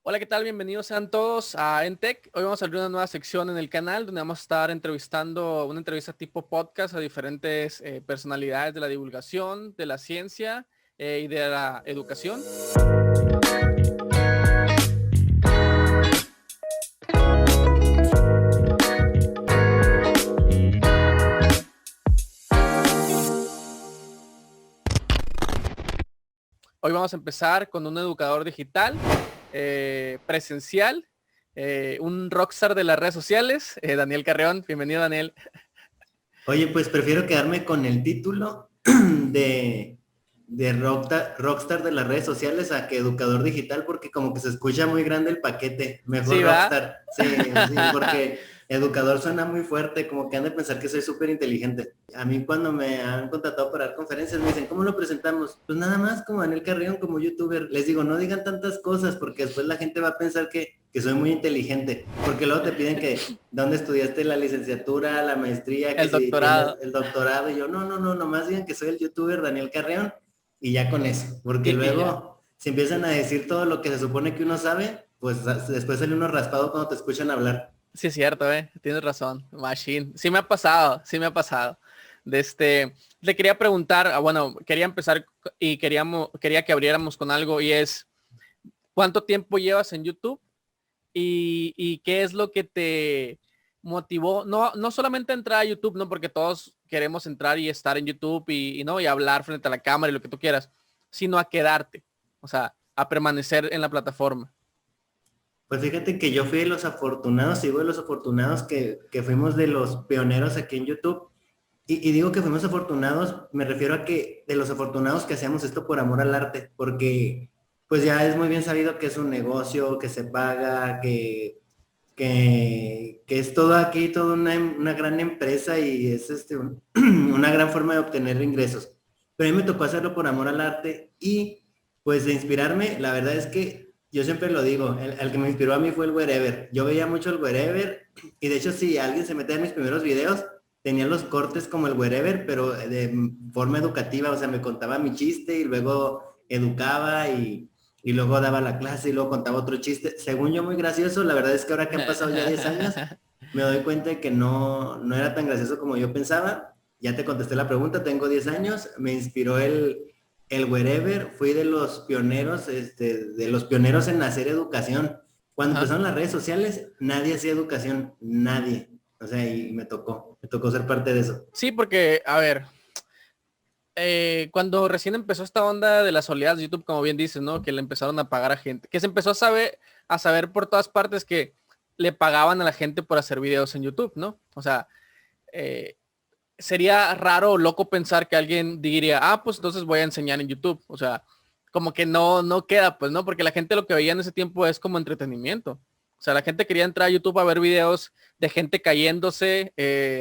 Hola, ¿qué tal? Bienvenidos sean todos a Entech. Hoy vamos a abrir una nueva sección en el canal donde vamos a estar entrevistando una entrevista tipo podcast a diferentes personalidades de la divulgación, de la ciencia y de la educación. Hoy vamos a empezar con un educador digital, presencial, un rockstar de las redes sociales, Daniel Carreón. Bienvenido, Daniel. Oye, pues prefiero quedarme con el título de, rockstar de las redes sociales a que educador digital, porque como que se escucha muy grande el paquete. Mejor Sí, ¿va? rockstar. Sí, sí, porque educador suena muy fuerte, como que han de pensar que soy súper inteligente. A mí cuando me han contratado para dar conferencias me dicen, ¿cómo lo presentamos? Pues nada más como Daniel Carrión, como youtuber. Les digo, no digan tantas cosas porque después la gente va a pensar que soy muy inteligente, porque luego te piden que dónde estudiaste la licenciatura, la maestría, que El si tienes doctorado. el doctorado, y yo, no, nomás digan que soy el youtuber Daniel Carreón, y ya con eso, porque Y ya. luego, si empiezan a decir todo lo que se supone que uno sabe, pues después sale uno raspado cuando te escuchan hablar. Sí, es cierto, tienes razón, Machine. Sí me ha pasado, sí me ha pasado. Le quería preguntar, bueno, quería empezar y quería que abriéramos con algo y es, ¿cuánto tiempo llevas en YouTube? Y qué es lo que te motivó, no solamente a entrar a YouTube, ¿no? Porque todos queremos entrar y estar en YouTube ¿no? Y hablar frente a la cámara y lo que tú quieras, sino a quedarte, o sea, a permanecer en la plataforma. Pues fíjate que yo fui de los afortunados, sigo de los afortunados que fuimos de los pioneros aquí en YouTube. Y digo que fuimos afortunados, me refiero a que de los afortunados que hacíamos esto por amor al arte, porque pues ya es muy bien sabido que es un negocio, que se paga, que es todo aquí, toda una gran empresa y es una gran forma de obtener ingresos. Pero a mí me tocó hacerlo por amor al arte y pues de inspirarme, la verdad es que yo siempre lo digo, el que me inspiró a mí fue el Wherever. Yo veía mucho el Wherever y de hecho si alguien se metía en mis primeros videos, tenía los cortes como el Wherever, pero de forma educativa, o sea, me contaba mi chiste y luego educaba y luego daba la clase y luego contaba otro chiste. Según yo, muy gracioso. La verdad es que ahora que han pasado ya 10 años, me doy cuenta de que no era tan gracioso como yo pensaba. Ya te contesté la pregunta, tengo 10 años, me inspiró el Wherever, fui de los pioneros en hacer educación. Cuando Ajá. empezaron las redes sociales, nadie hacía educación, nadie. O sea, y me tocó ser parte de eso. Sí, porque, a ver, cuando recién empezó esta onda de las oleadas de YouTube, como bien dices, ¿no? Que le empezaron a pagar a gente, que se empezó a saber por todas partes que le pagaban a la gente por hacer videos en YouTube, ¿no? O sea, eh, sería raro o loco pensar que alguien diría, pues entonces voy a enseñar en YouTube. O sea, como que no queda, pues, ¿no? Porque la gente lo que veía en ese tiempo es como entretenimiento. O sea, la gente quería entrar a YouTube a ver videos de gente cayéndose,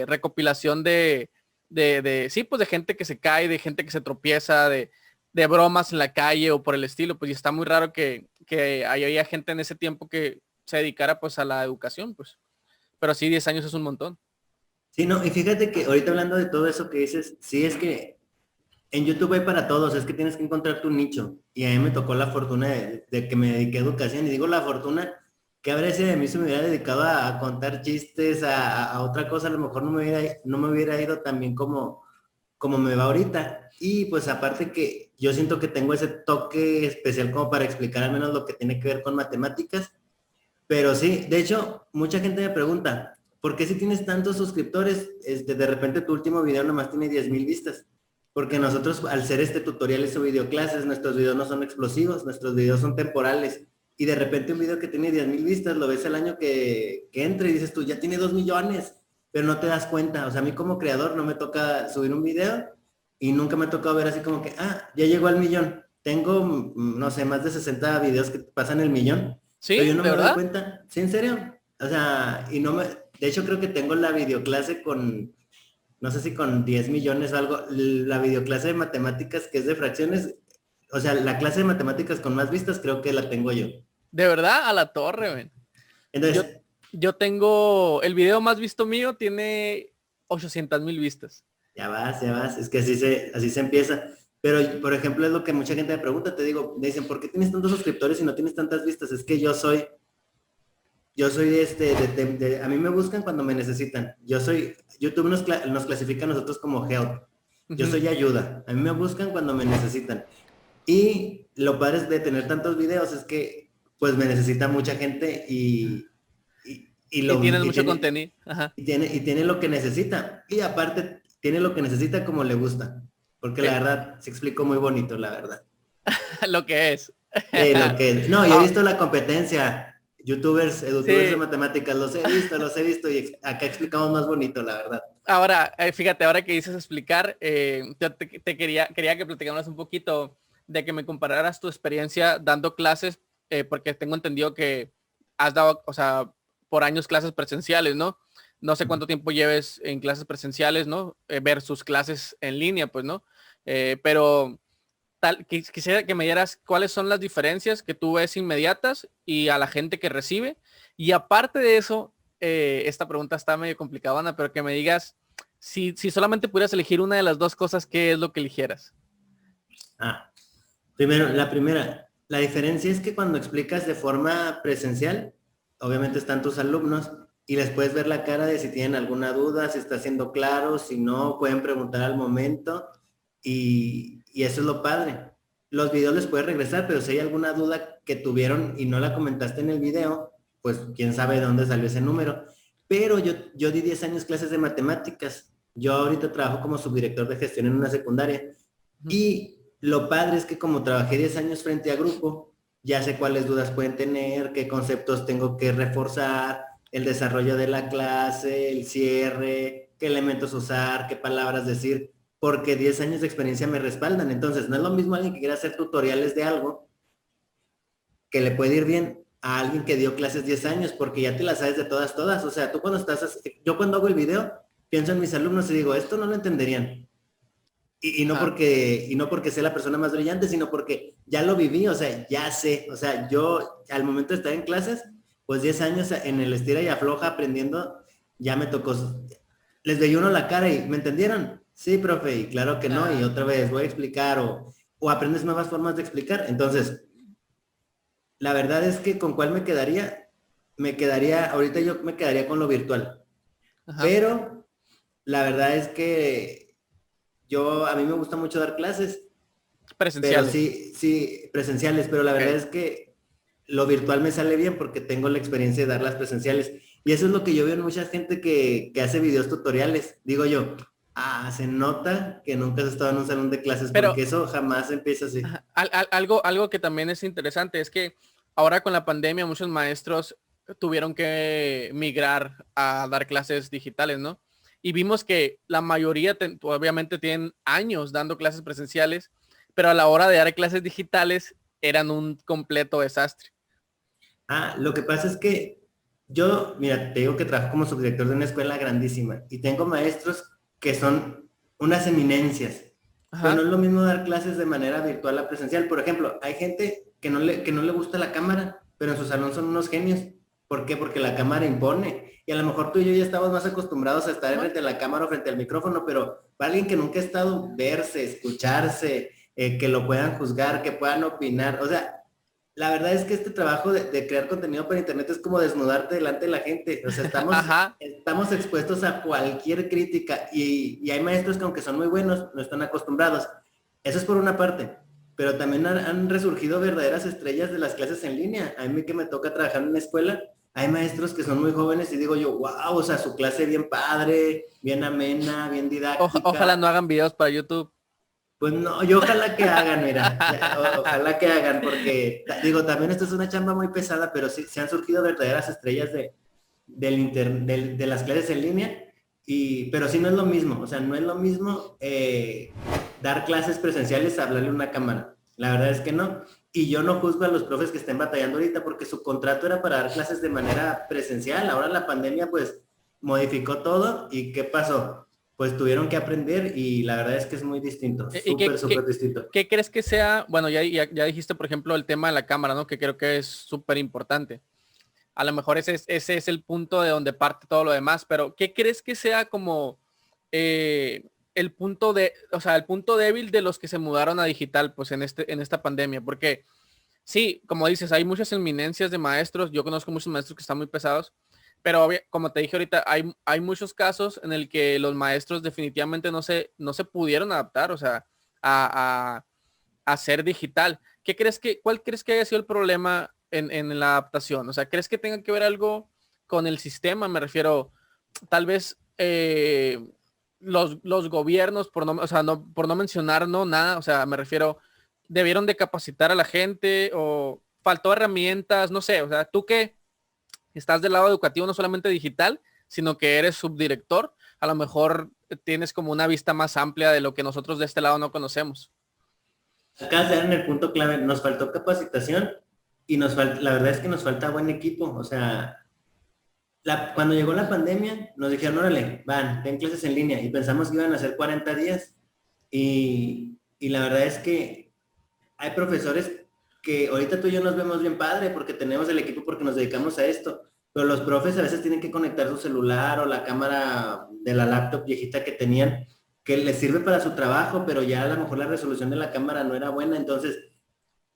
recopilación sí, pues de gente que se cae, de gente que se tropieza, de bromas en la calle o por el estilo. Pues y está muy raro que haya gente en ese tiempo que se dedicara pues a la educación, pues. Pero sí, 10 años es un montón. Sí, no, y fíjate que ahorita hablando de todo eso que dices, sí es que en YouTube hay para todos, es que tienes que encontrar tu nicho. Y a mí me tocó la fortuna de que me dediqué a educación. Y digo la fortuna, que habría sido de mí si me hubiera dedicado a contar chistes, a otra cosa, a lo mejor no me hubiera ido tan bien como me va ahorita. Y pues aparte que yo siento que tengo ese toque especial como para explicar al menos lo que tiene que ver con matemáticas. Pero sí, de hecho, mucha gente me pregunta, ¿por qué si tienes tantos suscriptores, de repente tu último video nomás tiene 10,000 vistas? Porque nosotros, al ser tutoriales o videoclases, nuestros videos no son explosivos, nuestros videos son temporales. Y de repente un video que tiene 10,000 vistas, lo ves el año que entra y dices tú, ya tiene 2 millones, pero no te das cuenta. O sea, a mí como creador no me toca subir un video y nunca me ha tocado ver así como que, ya llegó al millón. Tengo, no sé, más de 60 videos que pasan el millón, pero ¿Sí? yo no ¿De me doy verdad? cuenta. ¿Sí, en serio? O sea, de hecho creo que tengo la videoclase con, no sé si con 10 millones o algo, la videoclase de matemáticas que es de fracciones, o sea, la clase de matemáticas con más vistas creo que la tengo yo. De verdad, a la torre, ven. Yo, Entonces, yo tengo, el video más visto mío tiene 800,000 vistas. ya vas, es que así se empieza. Pero, por ejemplo, es lo que mucha gente me pregunta, te digo, me dicen, ¿por qué tienes tantos suscriptores y no tienes tantas vistas? Es que yo soy a mí me buscan cuando me necesitan. YouTube nos clasifica a nosotros como help. Yo Ujú. soy ayuda. A mí me buscan cuando me necesitan. Y lo padre de tener tantos videos es que, pues, me necesita mucha gente y Y tienes y mucho tiene, contenido. Ajá. y tiene lo que necesita. Y aparte, tiene lo que necesita como le gusta. Porque la Eh, verdad, se explicó muy bonito, la verdad. lo que es. No, yo he Ah, visto la competencia, edutubers de sí. matemáticas, los he visto y acá explicamos más bonito, la verdad. Ahora, fíjate, ahora que dices explicar, te quería que platicáramos un poquito de que me compararas tu experiencia dando clases, porque tengo entendido que has dado, o sea, por años clases presenciales, ¿no? No sé cuánto tiempo lleves en clases presenciales, ¿no? Versus clases en línea, pues, ¿no? Pero quisiera que me dieras cuáles son las diferencias que tú ves inmediatas y a la gente que recibe. Y aparte de eso, esta pregunta está medio complicada, Ana, pero que me digas si solamente pudieras elegir una de las dos cosas, ¿qué es lo que eligieras? Ah, la diferencia es que cuando explicas de forma presencial, obviamente están tus alumnos y les puedes ver la cara de si tienen alguna duda, si está siendo claro, si no, pueden preguntar al momento y eso es lo padre. Los videos les puedes regresar, pero si hay alguna duda que tuvieron y no la comentaste en el video, pues quién sabe de dónde salió ese número. Pero yo di 10 años clases de matemáticas. Yo ahorita trabajo como subdirector de gestión en una secundaria. Ujú. Y lo padre es que como trabajé 10 años frente a grupo, ya sé cuáles dudas pueden tener, qué conceptos tengo que reforzar, el desarrollo de la clase, el cierre, qué elementos usar, qué palabras decir, porque 10 años de experiencia me respaldan. Entonces, no es lo mismo alguien que quiera hacer tutoriales de algo que le puede ir bien a alguien que dio clases 10 años, porque ya te las sabes de todas, todas. O sea, yo cuando hago el video, pienso en mis alumnos y digo, esto no lo entenderían. Ajá. Y no porque sea la persona más brillante, sino porque ya lo viví, o sea, ya sé, o sea, yo al momento de estar en clases, pues 10 años en el estira y afloja aprendiendo, ya me tocó, les veía uno la cara y, ¿me entendieron? Sí, profe, y claro que no, y Ah, otra vez voy a explicar o aprendes nuevas formas de explicar. Entonces, la verdad es que con cuál ahorita yo me quedaría con lo virtual, ajá. pero la verdad es que a mí me gusta mucho dar clases. Pero Presenciales. sí, sí, presenciales, pero la verdad Ok. es que lo virtual me sale bien porque tengo la experiencia de dar las presenciales. Y eso es lo que yo veo en mucha gente que hace videos tutoriales. Digo yo, se nota que nunca has estado en un salón de clases Pero porque eso jamás empieza así. ajá, algo que también es interesante es que ahora con la pandemia muchos maestros tuvieron que migrar a dar clases digitales, ¿no? Y vimos que la mayoría obviamente tienen años dando clases presenciales, pero a la hora de dar clases digitales eran un completo desastre. Lo que pasa es que mira, te digo que trabajo como subdirector de una escuela grandísima y tengo maestros que son unas eminencias, pero no Ajá. es lo mismo dar clases de manera virtual a presencial. Por ejemplo, hay gente que no le gusta la cámara, pero en su salón son unos genios. ¿Por qué? Porque la cámara impone. Y a lo mejor tú y yo ya estamos más acostumbrados a estar Ajá. frente a la cámara o frente al micrófono, pero para alguien que nunca ha estado, verse, escucharse, que lo puedan juzgar, que puedan opinar, o sea, la verdad es que este trabajo de crear contenido para internet es como desnudarte delante de la gente. O sea, estamos, Ajá. estamos expuestos a cualquier crítica y hay maestros que aunque son muy buenos, no están acostumbrados. Eso es por una parte. Pero también han resurgido verdaderas estrellas de las clases en línea. A mí que me toca trabajar en una escuela, hay maestros que son muy jóvenes y digo yo, wow, o sea, su clase bien padre, bien amena, bien Ojalá didáctica. no hagan videos para YouTube. Pues no, yo ojalá que hagan, mira, ojalá que hagan, porque digo, también esto es una chamba muy pesada, pero sí, se han surgido verdaderas estrellas de las clases en línea, pero sí no es lo mismo, o sea, no es lo mismo dar clases presenciales a hablarle a una cámara, la verdad es que no, y yo no juzgo a los profes que estén batallando ahorita, porque su contrato era para dar clases de manera presencial, ahora la pandemia pues modificó todo, ¿y qué pasó? Pues tuvieron que aprender y la verdad es que es muy distinto, ¿Y súper, súper distinto. qué crees que sea? Bueno, ya dijiste, por ejemplo, el tema de la cámara, ¿no? Que creo que es súper importante. A lo mejor ese es el punto de donde parte todo lo demás, pero ¿qué crees que sea como, el punto o sea, el punto débil de los que se mudaron a digital, pues en esta pandemia, porque sí, como dices, hay muchas eminencias de maestros, yo conozco muchos maestros que están muy pesados, pero como te dije ahorita, hay muchos casos en el que los maestros definitivamente no se pudieron adaptar, o sea, a, a ser digital. ¿Cuál crees que haya sido el problema en la adaptación? O sea, ¿crees que tenga que ver algo con el sistema? Me refiero, tal vez los gobiernos, o sea, por no mencionar nada, o sea, me refiero, debieron de capacitar a la gente o faltó herramientas, no sé, o sea, tú que estás del lado educativo, no solamente digital, sino que eres subdirector, a lo mejor tienes como una vista más amplia de lo que nosotros de este lado no conocemos. Acá se dan el punto clave, nos faltó capacitación y la verdad es que nos falta buen equipo, o sea, cuando llegó la pandemia, nos dijeron, órale, ten clases en línea, y pensamos que iban a ser 40 días, y la verdad es que hay profesores que ahorita tú y yo nos vemos bien padre, porque tenemos el equipo, porque nos dedicamos a esto, pero los profes a veces tienen que conectar su celular o la cámara de la laptop viejita que tenían, que les sirve para su trabajo, pero ya a lo mejor la resolución de la cámara no era buena, entonces,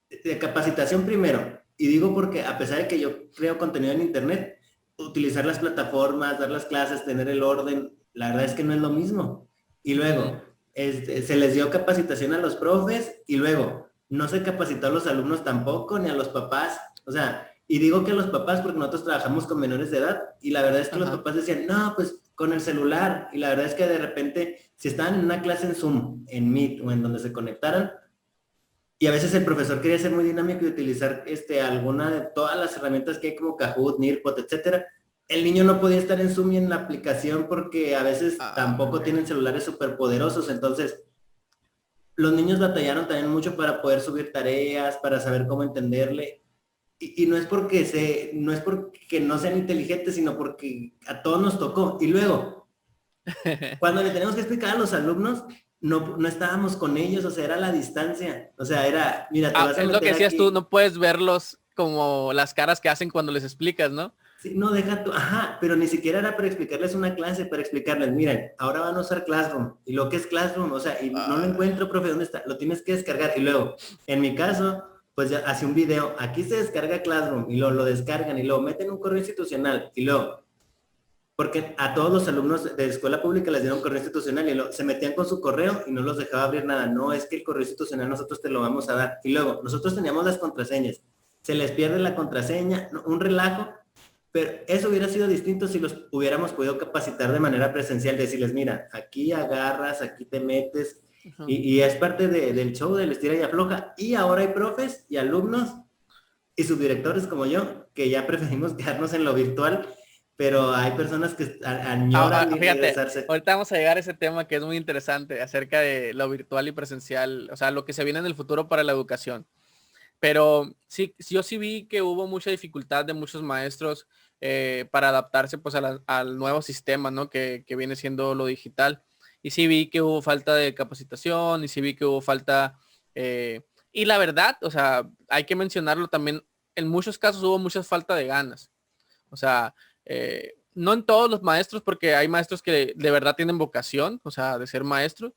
de capacitación primero, y digo porque a pesar de que yo creo contenido en internet, utilizar las plataformas, dar las clases, tener el orden, la verdad es que no es lo mismo. Y luego, se les dio capacitación a los profes y luego no se capacitó a los alumnos tampoco, ni a los papás. O sea, y digo que a los papás porque nosotros trabajamos con menores de edad y la verdad es que los papás decían, no, pues con el celular. Y la verdad es que de repente, si estaban en una clase en Zoom, en Meet o en donde se conectaran, y a veces el profesor quería ser muy dinámico y utilizar alguna de todas las herramientas que hay como Kahoot, Nearpod, etcétera. El niño no podía estar en Zoom y en la aplicación porque a veces tampoco tienen celulares súper poderosos. Entonces, los niños batallaron también mucho para poder subir tareas, para saber cómo entenderle. Y no es porque no sean inteligentes, sino porque a todos nos tocó. Y luego, cuando le tenemos que explicar a los alumnos, no estábamos con ellos, o sea, era la distancia. O sea, era, mira, te vas a es meter lo que decías aquí. tú, no puedes verlos como las caras que hacen cuando les explicas, ¿no? Sí, no, deja tú, ajá, pero ni siquiera era para explicarles una clase, para explicarles, miren, ahora van a usar Classroom, y lo que es Classroom, o sea, y no lo encuentro, profe, ¿dónde está? Lo tienes que descargar, y luego, en mi caso, pues ya hace un video, aquí se descarga Classroom, y lo descargan, y luego meten un correo institucional, y luego, porque a todos los alumnos de escuela pública les dieron correo institucional, y luego se metían con su correo, y no los dejaba abrir nada, no, es que el correo institucional nosotros te lo vamos a dar, y luego, nosotros teníamos las contraseñas, se les pierde la contraseña, un relajo. Pero eso hubiera sido distinto si los hubiéramos podido capacitar de manera presencial, decirles, mira, aquí agarras, aquí te metes, y es parte del show del estira y afloja. Y ahora hay profes y alumnos y subdirectores como yo, que ya preferimos quedarnos en lo virtual, pero hay personas que añoran y Fíjate, regresarse. ahorita vamos a llegar a ese tema que es muy interesante acerca de lo virtual y presencial, o sea, lo que se viene en el futuro para la educación. Pero sí, yo sí vi que hubo mucha dificultad de muchos maestros para adaptarse pues al nuevo sistema, ¿no? Que viene siendo lo digital. Y sí vi que hubo falta de capacitación y sí vi que hubo falta... y la verdad, o sea, hay que mencionarlo también, en muchos casos hubo mucha falta de ganas. O sea, no en todos los maestros, porque hay maestros que de verdad tienen vocación, o sea, de ser maestros,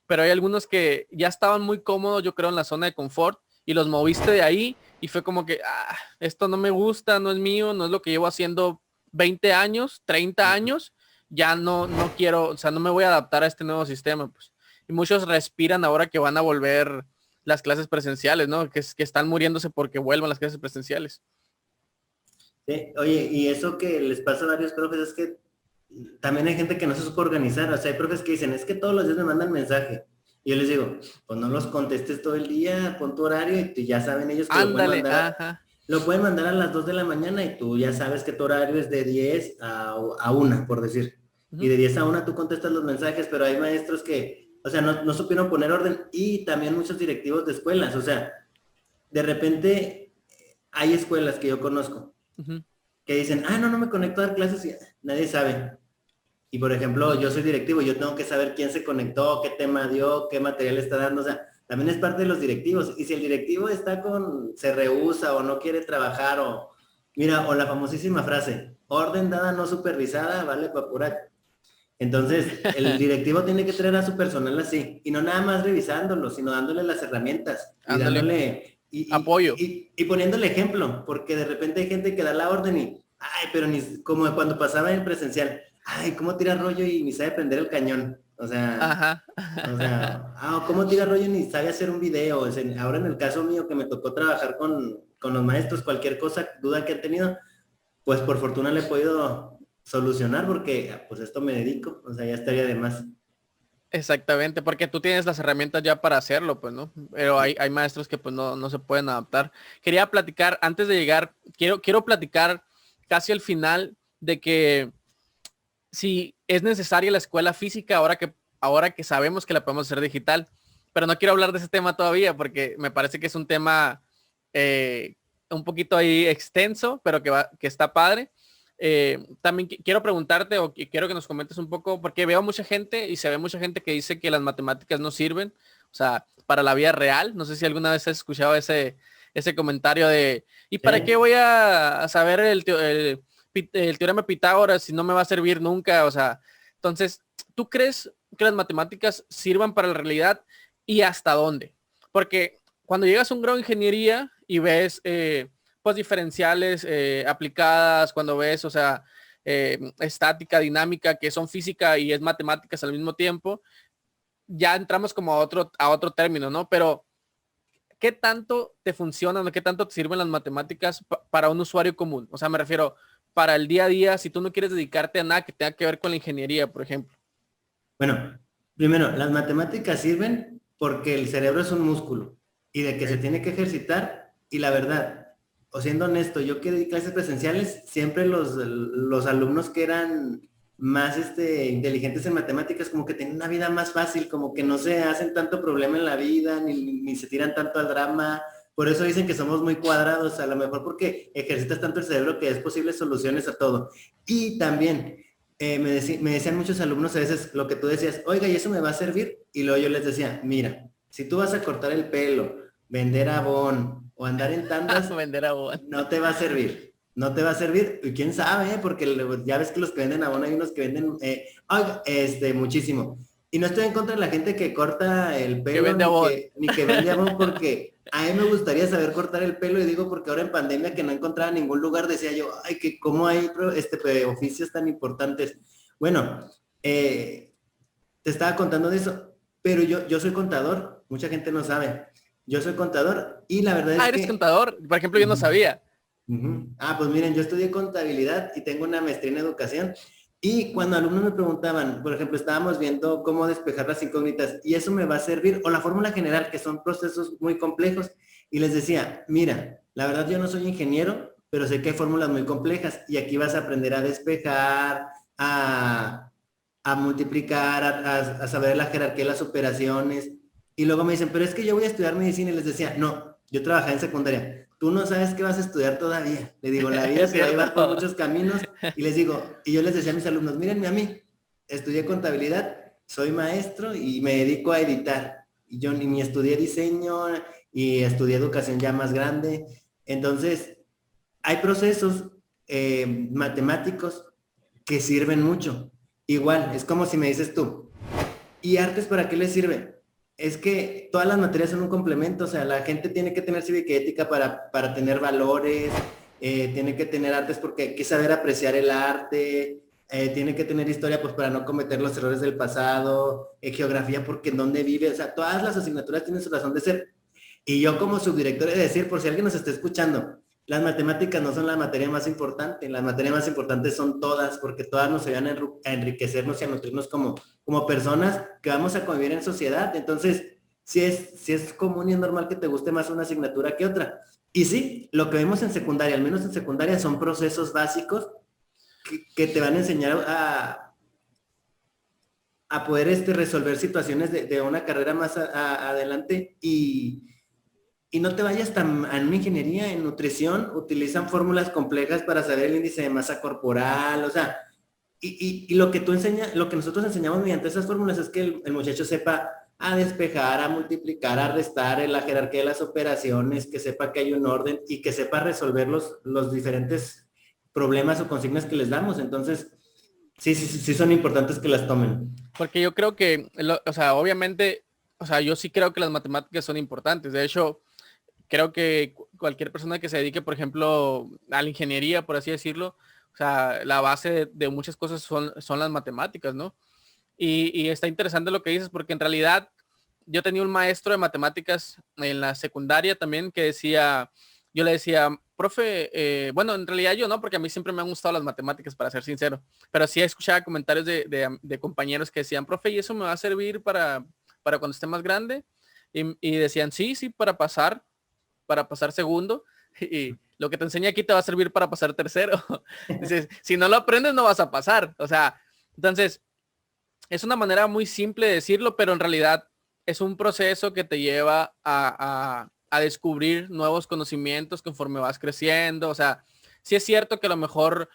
pero hay algunos que ya estaban muy cómodos, yo creo, en la zona de confort y los moviste de ahí y fue como que, esto no me gusta, no es mío, no es lo que llevo haciendo 20 años, 30 años, ya no quiero, o sea, no me voy a adaptar a este nuevo sistema, pues. Y muchos respiran ahora que van a volver las clases presenciales, ¿no? Que están muriéndose porque vuelvan las clases presenciales. Sí, oye, y eso que les pasa a varios profes es que también hay gente que no se supo organizar, o sea, hay profes que dicen, es que todos los días me mandan mensaje. Y yo les digo, pues no los contestes todo el día, pon tu horario y ya saben ellos que Ándale, ajá. lo pueden mandar a las 2 de la mañana y tú ya sabes que tu horario es de 10 a 1, por decir. Y de 10 a 1 tú contestas los mensajes, pero hay maestros que, o sea, no supieron poner orden y también muchos directivos de escuelas, o sea, de repente hay escuelas que yo conozco que dicen, no me conecto a dar clases y nadie sabe. Y por ejemplo, yo soy directivo, yo tengo que saber quién se conectó, qué tema dio, qué material está dando, o sea, también es parte de los directivos. Y si el directivo se rehúsa o no quiere trabajar mira, o la famosísima frase, orden dada no supervisada, vale para pura Entonces, el directivo tiene que traer a su personal así, y no nada más revisándolo, sino dándole las herramientas y Ándale, dándole, apoyo. y poniéndole ejemplo, porque de repente hay gente que da la orden y, ay, pero ni, como cuando pasaba en presencial, ay, ¿cómo tira rollo y ni sabe prender el cañón? Ajá. ¿Cómo tira rollo y ni sabe hacer un video? O sea, ahora en el caso mío que me tocó trabajar con los maestros, cualquier cosa, duda que han tenido, pues por fortuna le he podido solucionar porque pues esto me dedico, o sea, ya estaría de más. Exactamente, porque tú tienes las herramientas ya para hacerlo, pues, ¿no? Pero hay maestros que pues no se pueden adaptar. Quería platicar, antes de llegar, quiero platicar casi al final de que si es necesaria la escuela física ahora que sabemos que la podemos hacer digital, pero no quiero hablar de ese tema todavía porque me parece que es un tema eh, un poquito ahí extenso, pero que está padre. También quiero preguntarte quiero que nos comentes un poco, porque veo mucha gente y se ve mucha gente que dice que las matemáticas no sirven, o sea, para la vida real. No sé si alguna vez has escuchado ese comentario de, ¿y para qué ¿Sí? voy a saber el teorema de Pitágoras si no me va a servir nunca? O sea, entonces, ¿tú crees que las matemáticas sirvan para la realidad y hasta dónde? Porque cuando llegas a un grado de ingeniería y ves pues diferenciales aplicadas, cuando ves, o sea, estática, dinámica, que son física y es matemáticas al mismo tiempo, ya entramos como a otro término, ¿no? Pero ¿qué tanto te funcionan o qué tanto te sirven las matemáticas para un usuario común? O sea, me refiero para el día a día, si tú no quieres dedicarte a nada que tenga que ver con la ingeniería, por ejemplo. Bueno, primero, las matemáticas sirven porque el cerebro es un músculo y de que se Okay. tiene que ejercitar y la verdad, o siendo honesto, yo que di clases presenciales, siempre los alumnos que eran más inteligentes en matemáticas como que tienen una vida más fácil, como que no se hacen tanto problema en la vida, ni se tiran tanto al drama. Por eso dicen que somos muy cuadrados, a lo mejor porque ejercitas tanto el cerebro que es posible soluciones a todo. Y también me decían muchos alumnos a veces lo que tú decías, oiga, ¿y eso me va a servir? Y luego yo les decía, mira, si tú vas a cortar el pelo, vender abón o andar en tandas, Vender a vos. no te va a servir. No te va a servir, y quién sabe, porque ya ves que los que venden abón hay unos que venden, oiga, muchísimo. Y no estoy en contra de la gente que corta el Que pelo vende a vos. ni que vende abón, porque a mí me gustaría saber cortar el pelo y digo porque ahora en pandemia que no encontraba ningún lugar decía yo, ay, que cómo hay oficios tan importantes. Bueno, te estaba contando de eso, pero yo soy contador, mucha gente no sabe. Yo soy contador y la verdad Ah, es eres que contador. Por ejemplo, yo no ujú, sabía. ujú. Pues miren, yo estudié contabilidad y tengo una maestría en educación. Y cuando alumnos me preguntaban, por ejemplo, estábamos viendo cómo despejar las incógnitas y eso me va a servir, o la fórmula general, que son procesos muy complejos, y les decía, mira, la verdad yo no soy ingeniero, pero sé que hay fórmulas muy complejas y aquí vas a aprender a despejar, a, a multiplicar, a saber la jerarquía de las operaciones. Y luego me dicen, pero es que yo voy a estudiar medicina y les decía, no, yo trabajé en secundaria. Tú no sabes qué vas a estudiar todavía. Le digo, la vida Es te va a llevar por cierto. muchos caminos. Y les digo, y yo les decía a mis alumnos, mírenme a mí, estudié contabilidad, soy maestro y me dedico a editar. Y yo ni estudié diseño y estudié educación ya más grande. Entonces, hay procesos matemáticos que sirven mucho. Igual, es como si me dices tú, ¿y artes para qué les sirve? Es que todas las materias son un complemento, o sea, la gente tiene que tener cívica y ética para tener valores, tiene que tener artes porque hay que saber apreciar el arte, tiene que tener historia pues para no cometer los errores del pasado, geografía porque en dónde vive, o sea, todas las asignaturas tienen su razón de ser. Y yo como subdirector he de decir, por si alguien nos está escuchando, las matemáticas no son la materia más importante, las materias más importantes son todas, porque todas nos ayudan a enriquecernos y a nutrirnos como personas que vamos a convivir en sociedad. Entonces, si es común y es normal que te guste más una asignatura que otra. Y sí, lo que vemos en secundaria, al menos en secundaria, son procesos básicos que te van a enseñar a poder resolver situaciones de una carrera más adelante y no te vayas tan a una ingeniería en nutrición, utilizan fórmulas complejas para saber el índice de masa corporal, o sea, y lo que tú enseñas, lo que nosotros enseñamos mediante esas fórmulas es que el muchacho sepa a despejar, a multiplicar, a restar en la jerarquía de las operaciones, que sepa que hay un orden y que sepa resolver los diferentes problemas o consignas que les damos. Entonces, Sí, sí, sí, sí son importantes que las tomen. Porque yo creo que, o sea, obviamente, o sea, yo sí creo que las matemáticas son importantes. De hecho, creo que cualquier persona que se dedique, por ejemplo, a la ingeniería, por así decirlo, o sea, la base de muchas cosas son las matemáticas, ¿no? Y está interesante lo que dices, porque en realidad yo tenía un maestro de matemáticas en la secundaria también que decía, yo le decía, profe, bueno, en realidad yo no, porque a mí siempre me han gustado las matemáticas, para ser sincero, pero sí escuchaba comentarios de compañeros que decían, profe, ¿y eso me va a servir para cuando esté más grande? Y decían, sí, sí, para pasar segundo. Y lo que te enseña aquí te va a servir para pasar tercero. Dices, si no lo aprendes, no vas a pasar. O sea, entonces, es una manera muy simple de decirlo, pero en realidad es un proceso que te lleva a descubrir nuevos conocimientos conforme vas creciendo. O sea, sí es cierto que a lo mejor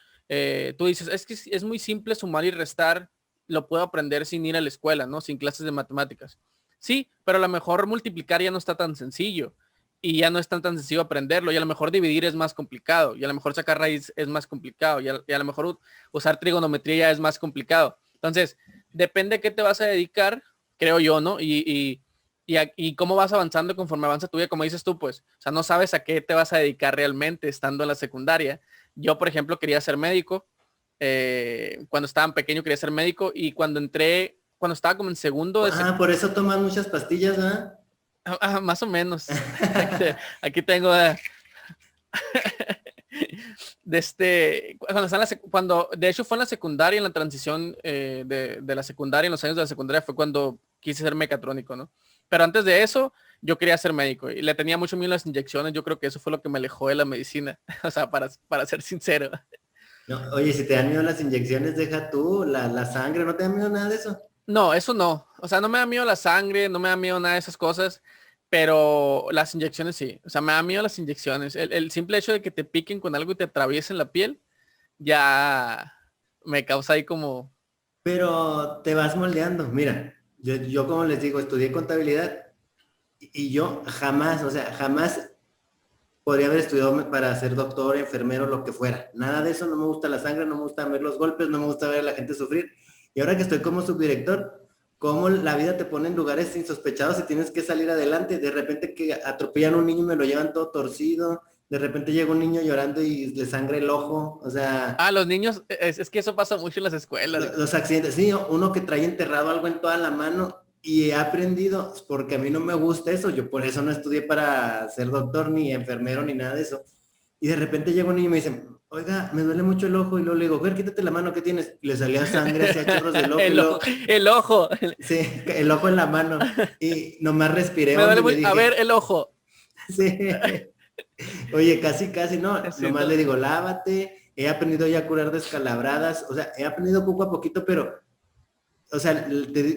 tú dices, es que es muy simple sumar y restar, lo puedo aprender sin ir a la escuela, ¿no? Sin clases de matemáticas. Sí, pero a lo mejor multiplicar ya no está tan sencillo y ya no es tan sencillo aprenderlo y a lo mejor dividir es más complicado y a lo mejor sacar raíz es más complicado y a lo mejor usar trigonometría ya es más complicado. Entonces, depende de qué te vas a dedicar, creo yo, ¿no? Y cómo vas avanzando conforme avanza tu vida, como dices tú, pues, o sea, no sabes a qué te vas a dedicar realmente estando en la secundaria. Yo, por ejemplo, quería ser médico. Cuando estaba pequeño quería ser médico y cuando estaba como en segundo de Ah, por eso toman muchas pastillas, ¿verdad? más o menos. Aquí tengo de cuando de hecho fue en la secundaria, en la transición de la secundaria, en los años de la secundaria fue cuando quise ser mecatrónico, ¿no? Pero antes de eso, yo quería ser médico y le tenía mucho miedo a las inyecciones. Yo creo que eso fue lo que me alejó de la medicina, o sea, para ser sincero. No, oye, si te dan miedo las inyecciones, deja tú la sangre, ¿no te da miedo nada de eso? No, eso no. O sea, no me da miedo la sangre, no me da miedo nada de esas cosas, pero las inyecciones sí. O sea, me da miedo las inyecciones. El simple hecho de que te piquen con algo y te atraviesen la piel, ya me causa ahí como... Pero te vas moldeando. Mira, yo como les digo, estudié contabilidad y yo jamás, o sea, jamás podría haber estudiado para ser doctor, enfermero, lo que fuera. Nada de eso, no me gusta la sangre, no me gusta ver los golpes, no me gusta ver a la gente sufrir. Y ahora que estoy como subdirector, cómo la vida te pone en lugares insospechados y tienes que salir adelante. De repente que atropellan a un niño y me lo llevan todo torcido. De repente llega un niño llorando y le sangra el ojo. O sea, Ah, los niños, es que eso pasa mucho en las escuelas. los accidentes. Sí, uno que trae enterrado algo en toda la mano y he aprendido, porque a mí no me gusta eso. Yo por eso no estudié para ser doctor ni enfermero ni nada de eso. Y de repente llega un niño y me dice, oiga, me duele mucho el ojo. Y luego le digo, ver, quítate la mano que tienes. Y le salía sangre, hacía chorros del ojo. Y luego, El ojo. sí, el ojo en la mano. Y nomás respiré Me hondo duele y le muy... A ver, dije, el ojo. sí. Oye, casi, casi, no. Es Nomás cierto. le digo, lávate. He aprendido ya a curar descalabradas. O sea, he aprendido poco a poquito, pero o sea,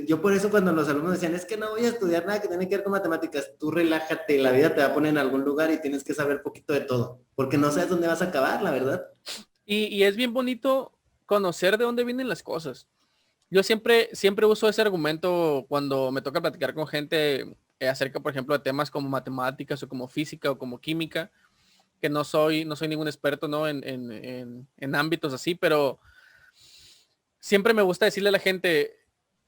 yo por eso cuando los alumnos decían, es que no voy a estudiar nada que tiene que ver con matemáticas, tú relájate, la vida te va a poner en algún lugar y tienes que saber poquito de todo, porque no sabes dónde vas a acabar, la verdad. Y es bien bonito conocer de dónde vienen las cosas. Yo siempre uso ese argumento cuando me toca platicar con gente acerca, por ejemplo, de temas como matemáticas o como física o como química, que no soy ningún experto, ¿no? En ámbitos así, pero siempre me gusta decirle a la gente,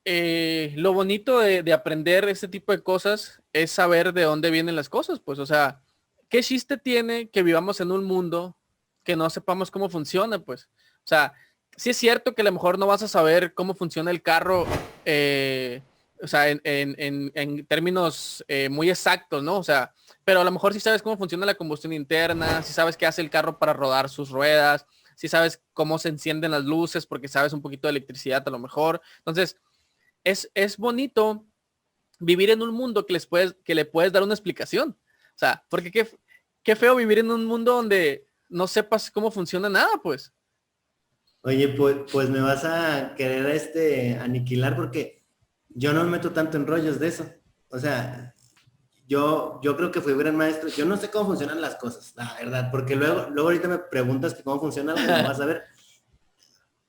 lo bonito de aprender este tipo de cosas es saber de dónde vienen las cosas, pues, o sea, ¿qué chiste tiene que vivamos en un mundo que no sepamos cómo funciona, pues? O sea, sí es cierto que a lo mejor no vas a saber cómo funciona el carro, o sea, en términos muy exactos, ¿no? O sea, pero a lo mejor sí sabes cómo funciona la combustión interna, sí sabes qué hace el carro para rodar sus ruedas, sí sabes cómo se encienden las luces porque sabes un poquito de electricidad a lo mejor. Entonces, es bonito vivir en un mundo que le puedes dar una explicación. O sea, porque qué feo vivir en un mundo donde no sepas cómo funciona nada, pues. Oye, pues me vas a querer aniquilar porque yo no me meto tanto en rollos de eso. O sea, yo creo que fui gran maestro. Yo no sé cómo funcionan las cosas, la verdad, porque luego ahorita me preguntas que cómo funciona algo y no vas a ver.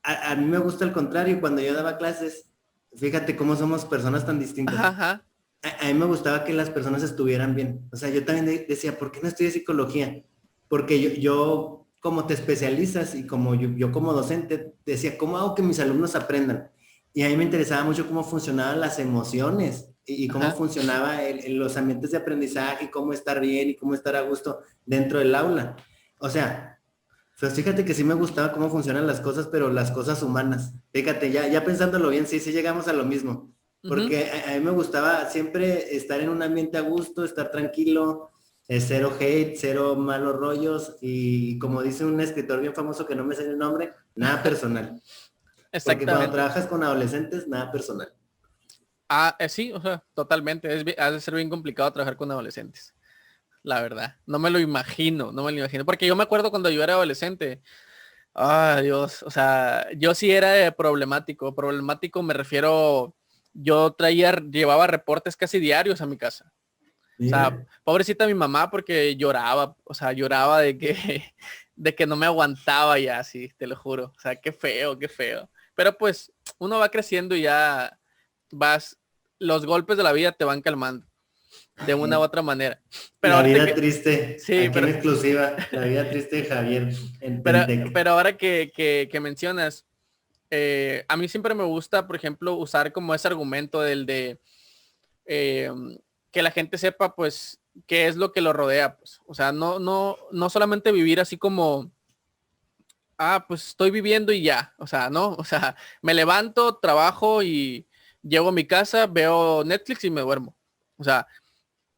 A mí me gusta el contrario, cuando yo daba clases, fíjate cómo somos personas tan Ajá, distintas. ajá. A mí me gustaba que las personas estuvieran bien. O sea, yo también decía, ¿por qué no estudié psicología? Porque yo como te especializas y como yo como docente decía, ¿cómo hago que mis alumnos aprendan? Y a mí me interesaba mucho cómo funcionaban las emociones y cómo Ajá. funcionaba los ambientes de aprendizaje, y cómo estar bien y cómo estar a gusto dentro del aula. O sea, pues fíjate que sí me gustaba cómo funcionan las cosas, pero las cosas humanas. Fíjate, ya pensándolo bien, sí llegamos a lo mismo. Ujú. Porque a mí me gustaba siempre estar en un ambiente a gusto, estar tranquilo, cero hate, cero malos rollos y como dice un escritor bien famoso que no me sé el nombre, nada personal. Porque cuando Exactamente. trabajas con adolescentes, nada personal. Ah, sí, o sea, totalmente. Ha de ser bien complicado trabajar con adolescentes, la verdad. No me lo imagino, no me lo imagino. Porque yo me acuerdo cuando yo era adolescente. Ah, Dios, o sea, yo sí era problemático. Problemático me refiero, llevaba reportes casi diarios a mi casa. O sea, Mira, pobrecita mi mamá porque lloraba, o sea, lloraba de que, de que no me aguantaba ya, sí, te lo juro. O sea, qué feo, qué feo. Pero pues uno va creciendo y ya vas, los golpes de la vida te van calmando de una u otra manera. Pero la ahorita vida que, triste, sí, aquí en exclusiva, la vida triste de Javier en pero, Pentec. pero ahora que mencionas, a mí siempre me gusta, por ejemplo, usar como ese argumento del de eh, que la gente sepa, pues, qué es lo que lo rodea, pues. O sea, no solamente vivir así como, pues estoy viviendo y ya. O sea, no, o sea, me levanto, trabajo y llego a mi casa, veo Netflix y me duermo. O sea,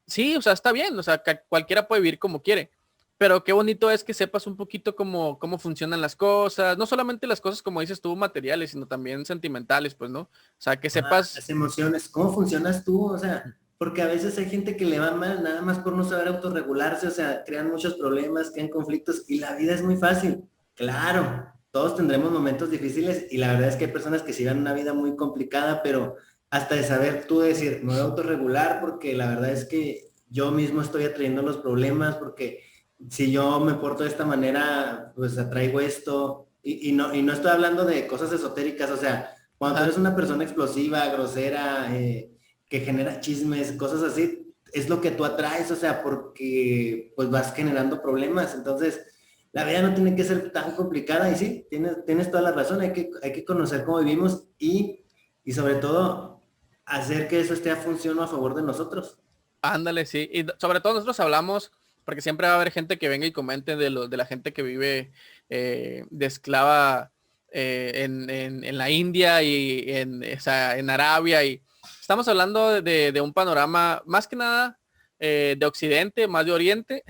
sí, o sea, está bien, o sea, que cualquiera puede vivir como quiere. Pero qué bonito es que sepas un poquito cómo funcionan las cosas, no solamente las cosas como dices tú, materiales, sino también sentimentales, pues, ¿no? O sea, que sepas, Las emociones, ¿cómo funcionas tú? O sea, porque a veces hay gente que le va mal nada más por no saber autorregularse, o sea, crean muchos problemas, crean conflictos y la vida es muy fácil. Claro, todos tendremos momentos difíciles y la verdad es que hay personas que sigan una vida muy complicada, pero hasta de saber tú decir, me voy a autorregular porque la verdad es que yo mismo estoy atrayendo los problemas porque si yo me porto de esta manera, pues atraigo esto y no estoy hablando de cosas esotéricas, o sea, cuando tú ajá, eres una persona explosiva, grosera, que genera chismes, cosas así, es lo que tú atraes, o sea, porque pues vas generando problemas. Entonces, la vida no tiene que ser tan complicada y sí, tienes toda la razón, hay que conocer cómo vivimos y sobre todo hacer que eso esté a función o a favor de nosotros. ándale, sí. Y sobre todo nosotros hablamos, porque siempre va a haber gente que venga y comente de la gente que vive de esclava en la India y o sea, en Arabia. Y estamos hablando de un panorama más que nada de Occidente, más de Oriente,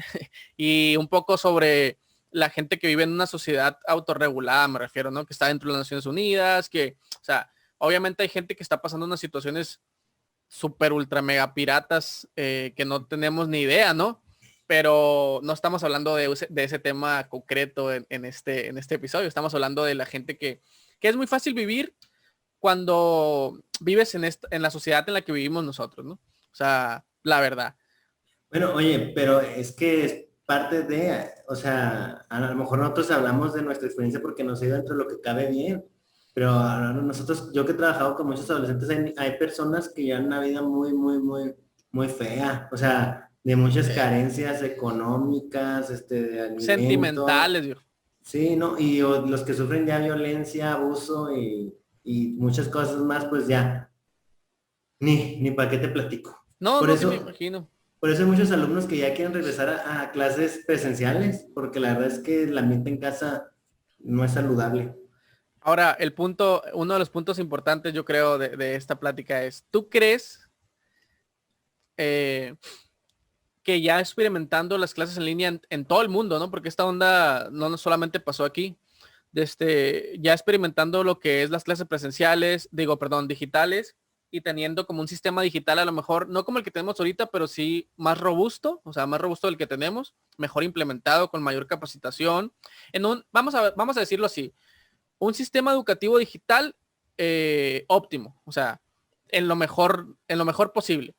y un poco sobre la gente que vive en una sociedad autorregulada, me refiero, ¿no? Que está dentro de las Naciones Unidas, que, o sea, obviamente hay gente que está pasando unas situaciones super ultra mega piratas que no tenemos ni idea, ¿no? Pero no estamos hablando de ese tema concreto en este episodio. Estamos hablando de la gente que es muy fácil vivir cuando vives en la sociedad en la que vivimos nosotros, ¿no? O sea, la verdad. Bueno, oye, pero es que es parte de, o sea, a lo mejor nosotros hablamos de nuestra experiencia porque nos ha ido dentro de lo que cabe bien, pero nosotros, yo que he trabajado con muchos adolescentes, hay personas que llevan una vida muy, muy, muy, muy fea, o sea, de muchas carencias económicas, de alimentos, Sentimentales, viejo. sí, ¿no? Y los que sufren ya violencia, abuso y muchas cosas más, pues ya, ni para qué te platico. No, Por no, sí me eso, imagino. por eso hay muchos alumnos que ya quieren regresar a clases presenciales, porque la verdad es que el ambiente en casa no es saludable. Ahora, uno de los puntos importantes, yo creo, de esta plática es, ¿tú crees eh, que ya experimentando las clases en línea en todo el mundo, ¿no? Porque esta onda no solamente pasó aquí, ya experimentando lo que es las clases presenciales, digo, perdón, digitales, y teniendo como un sistema digital a lo mejor, no como el que tenemos ahorita, pero sí más robusto, o sea, más robusto del que tenemos, mejor implementado, con mayor capacitación, vamos a decirlo así, un sistema educativo digital óptimo, o sea, en lo mejor posible.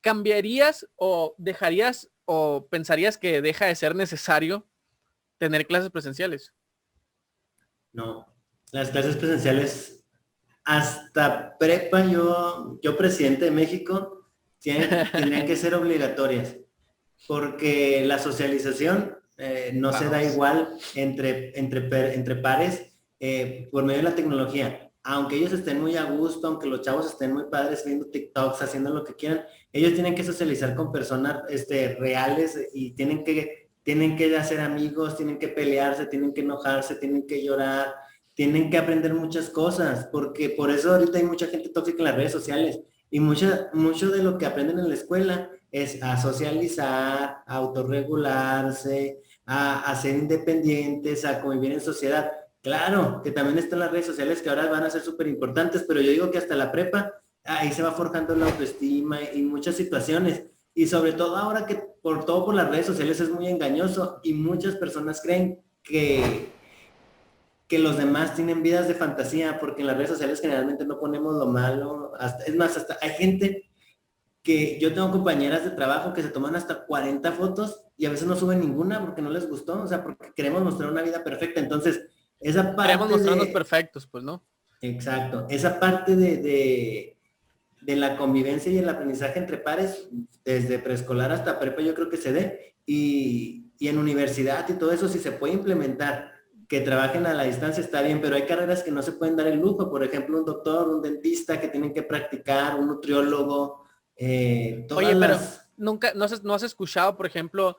¿Cambiarías o dejarías o pensarías que deja de ser necesario tener clases presenciales? No, las clases presenciales, hasta prepa, yo presidente de México, tendrían que ser obligatorias, porque la socialización, no se da Vamos. igual entre pares por medio de la tecnología. Aunque ellos estén muy a gusto, aunque los chavos estén muy padres viendo TikToks, haciendo lo que quieran, ellos tienen que socializar con personas reales y tienen que hacer amigos, tienen que pelearse, tienen que enojarse, tienen que llorar, tienen que aprender muchas cosas, porque por eso ahorita hay mucha gente tóxica en las redes sociales y mucho de lo que aprenden en la escuela es a socializar, a autorregularse, a ser independientes, a convivir en sociedad. Claro, que también están las redes sociales que ahora van a ser súper importantes, pero yo digo que hasta la prepa, ahí se va forjando la autoestima y muchas situaciones. Y sobre todo ahora que por las redes sociales es muy engañoso y muchas personas creen que los demás tienen vidas de fantasía, porque en las redes sociales generalmente no ponemos lo malo. Es más, hasta hay gente que yo tengo compañeras de trabajo que se toman hasta 40 fotos y a veces no suben ninguna porque no les gustó, o sea, porque queremos mostrar una vida perfecta. Entonces, esa Queremos parte mostrarnos de, perfectos, pues, ¿no? exacto, esa parte de la convivencia y el aprendizaje entre pares, desde preescolar hasta prepa, yo creo que se dé. Y en universidad y todo eso, si se puede implementar, que trabajen a la distancia está bien, pero hay carreras que no se pueden dar el lujo. Por ejemplo, un doctor, un dentista que tienen que practicar, un nutriólogo, todas Oye, pero las... nunca, no has escuchado, por ejemplo,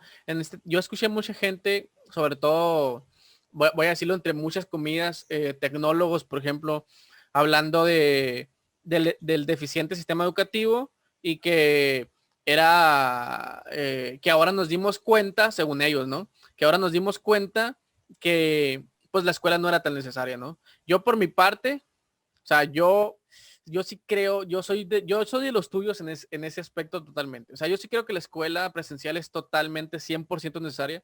yo escuché mucha gente, sobre todo, voy a decirlo entre muchas comidas, tecnólogos, por ejemplo, hablando del deficiente sistema educativo y que que ahora nos dimos cuenta, según ellos, ¿no? Que ahora nos dimos cuenta que pues la escuela no era tan necesaria, ¿no? Yo por mi parte, o sea, yo sí creo, yo soy de los tuyos en ese aspecto totalmente. O sea, yo sí creo que la escuela presencial es totalmente 100% necesaria,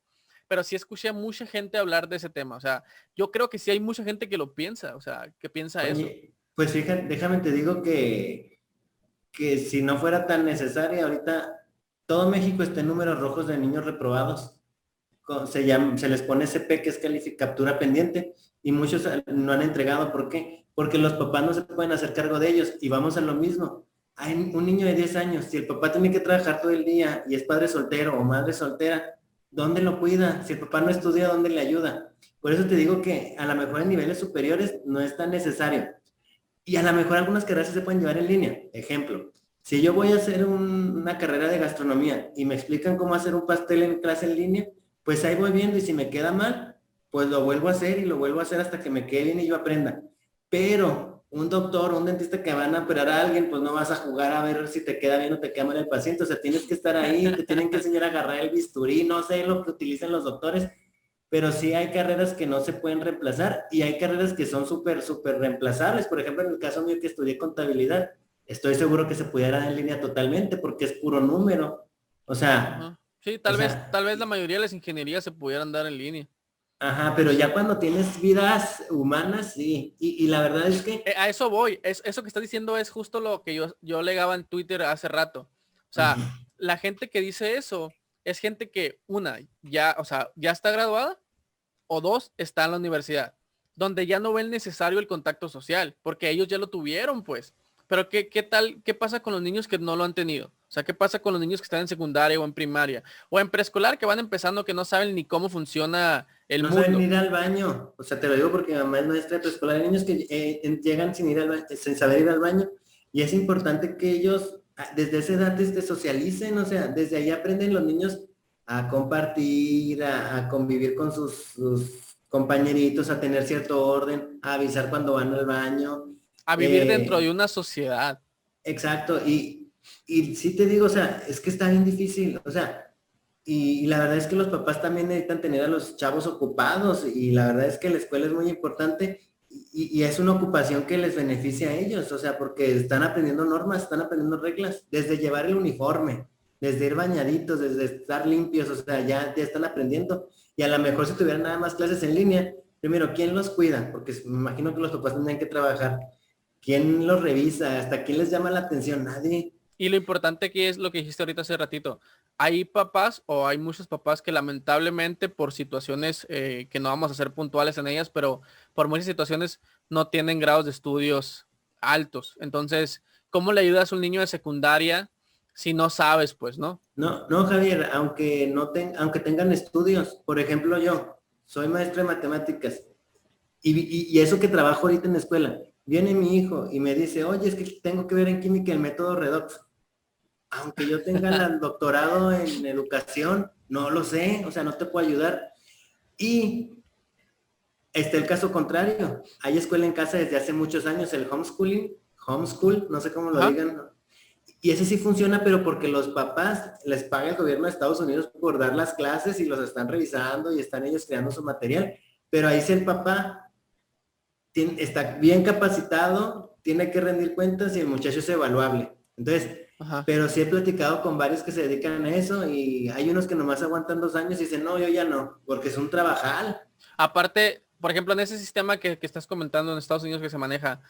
pero sí escuché a mucha gente hablar de ese tema. O sea, yo creo que sí hay mucha gente que lo piensa, o sea, que piensa eso. Oye, pues fíjate, déjame te digo que si no fuera tan necesaria, ahorita todo México está en números rojos de niños reprobados. Se les pone CP, que es captura pendiente, y muchos no han entregado. ¿Por qué? Porque los papás no se pueden hacer cargo de ellos, y vamos a lo mismo. Hay un niño de 10 años, si el papá tiene que trabajar todo el día y es padre soltero o madre soltera, ¿dónde lo cuida? Si el papá no estudia, ¿dónde le ayuda? Por eso te digo que a lo mejor en niveles superiores no es tan necesario. Y a lo mejor algunas carreras se pueden llevar en línea. Ejemplo, si yo voy a hacer una carrera de gastronomía y me explican cómo hacer un pastel en clase en línea, pues ahí voy viendo y si me queda mal, pues lo vuelvo a hacer y lo vuelvo a hacer hasta que me quede bien y yo aprenda. Pero un doctor o un dentista que van a operar a alguien, pues no vas a jugar a ver si te queda bien o te queda mal el paciente. O sea, tienes que estar ahí, te tienen que enseñar a agarrar el bisturí, no sé lo que utilizan los doctores, pero sí hay carreras que no se pueden reemplazar y hay carreras que son súper, súper reemplazables. Por ejemplo, en el caso mío que estudié contabilidad, estoy seguro que se pudiera dar en línea totalmente porque es puro número. O sea, Ajá. Sí, o tal sea, vez la mayoría de las ingenierías se pudieran dar en línea. ajá, pero ya cuando tienes vidas humanas, sí. Y la verdad es que, A eso voy. Eso que estás diciendo es justo lo que yo legaba en Twitter hace rato. O sea, ujú, la gente que dice eso es gente que, una, ya, o sea, ya está graduada, o dos, está en la universidad, donde ya no ven necesario el contacto social, porque ellos ya lo tuvieron, pues. Pero ¿qué tal? ¿Qué pasa con los niños que no lo han tenido? O sea, ¿qué pasa con los niños que están en secundaria o en primaria? O en preescolar que van empezando, que no saben ni cómo funciona el no saben mundo. ir al baño. O sea, te lo digo porque mi mamá es maestra de preescolar. Hay niños que llegan sin ir al baño, sin saber ir al baño. Y es importante que ellos desde esa edad socialicen. O sea, desde ahí aprenden los niños a compartir, a convivir con sus compañeritos, a tener cierto orden, a avisar cuando van al baño. A vivir dentro de Eh, una sociedad. exacto. Y sí te digo, o sea, es que está bien difícil. O sea, y la verdad es que los papás también necesitan tener a los chavos ocupados y la verdad es que la escuela es muy importante y es una ocupación que les beneficia a ellos, o sea, porque están aprendiendo normas, están aprendiendo reglas, desde llevar el uniforme, desde ir bañaditos, desde estar limpios, o sea, ya están aprendiendo. Y a lo mejor si tuvieran nada más clases en línea, primero, ¿quién los cuida? Porque me imagino que los papás tendrían que trabajar. ¿Quién los revisa? ¿Hasta quién les llama la atención? Nadie. Y lo importante aquí es lo que dijiste ahorita hace ratito. Hay papás o hay muchos papás que lamentablemente por situaciones que no vamos a ser puntuales en ellas, pero por muchas situaciones no tienen grados de estudios altos. Entonces, ¿cómo le ayudas a un niño de secundaria si no sabes, pues, ¿no? No, no, Javier, aunque aunque tengan estudios, por ejemplo, yo soy maestro de matemáticas y eso que trabajo ahorita en la escuela, viene mi hijo y me dice, oye, es que tengo que ver en química el método redox. Aunque yo tenga el doctorado en educación, no lo sé, o sea, no te puedo ayudar. Y está el caso contrario. Hay escuela en casa desde hace muchos años, el homeschool, no sé cómo lo Ajá. digan, ¿no? Y ese sí funciona, pero porque los papás les paga el gobierno de Estados Unidos por dar las clases y los están revisando y están ellos creando su material. Pero ahí sí el papá está bien capacitado, tiene que rendir cuentas y el muchacho es evaluable. Entonces, Ajá. pero sí he platicado con varios que se dedican a eso y hay unos que nomás aguantan 2 años y dicen, no, yo ya no, porque es un trabajal. Aparte, por ejemplo, en ese sistema que estás comentando en Estados Unidos que se maneja,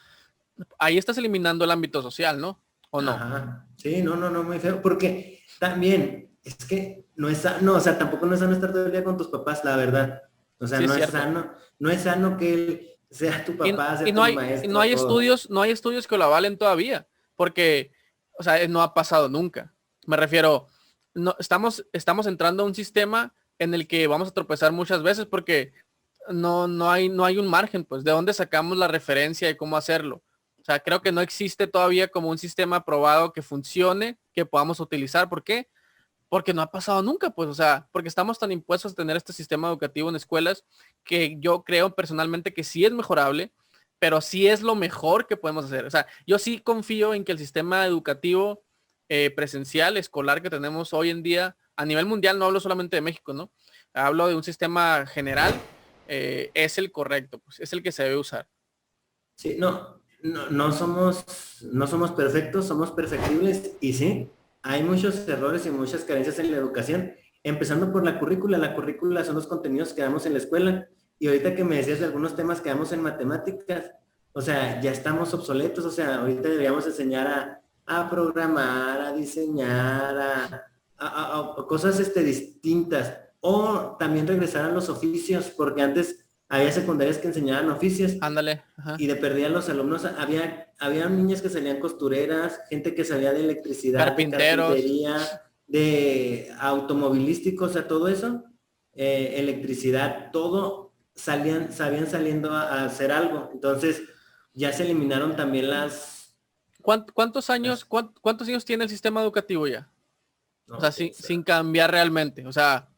ahí estás eliminando el ámbito social, ¿no? ¿O no? Ajá, sí, no, no, no, muy feo, porque también es que no es sano, o sea, tampoco no es sano estar todo el día con tus papás, la verdad. O sea, Sí, es no es cierto. sano, no es sano que él sea tu papá, Y sea no tu hay, no maestro, hay todo. estudios, no hay estudios que lo avalen todavía, porque, o sea, no ha pasado nunca. Me refiero, no, estamos entrando a un sistema en el que vamos a tropezar muchas veces porque no hay un margen, pues, de dónde sacamos la referencia y cómo hacerlo. O sea, creo que no existe todavía como un sistema probado que funcione, que podamos utilizar. ¿Por qué? Porque no ha pasado nunca, pues, o sea, porque estamos tan impuestos a tener este sistema educativo en escuelas que yo creo personalmente que sí es mejorable, pero sí es lo mejor que podemos hacer. O sea, yo sí confío en que el sistema educativo presencial, escolar que tenemos hoy en día, a nivel mundial, no hablo solamente de México, ¿no? Hablo de un sistema general, es el correcto, pues, es el que se debe usar. Sí, no, no, no somos perfectos, somos perfectibles y sí, hay muchos errores y muchas carencias en la educación, empezando por la currícula. La currícula son los contenidos que damos en la escuela y ahorita que me decías de algunos temas que damos en matemáticas, o sea, ya estamos obsoletos, o sea, ahorita deberíamos enseñar a programar, a diseñar, a cosas distintas o también regresar a los oficios, porque antes había secundarias que enseñaban oficios Ándale, ajá. y de perdida los alumnos, había niñas que salían costureras, gente que salía de electricidad, de Carpinteros. carpintería, de automovilístico, o sea, todo eso, electricidad, todo sabían saliendo a hacer algo. Entonces, ya se eliminaron también ¿Cuántos años, las, cuántos años tiene el sistema educativo ya? O no, sea, quién sin sabe. cambiar realmente. O sea,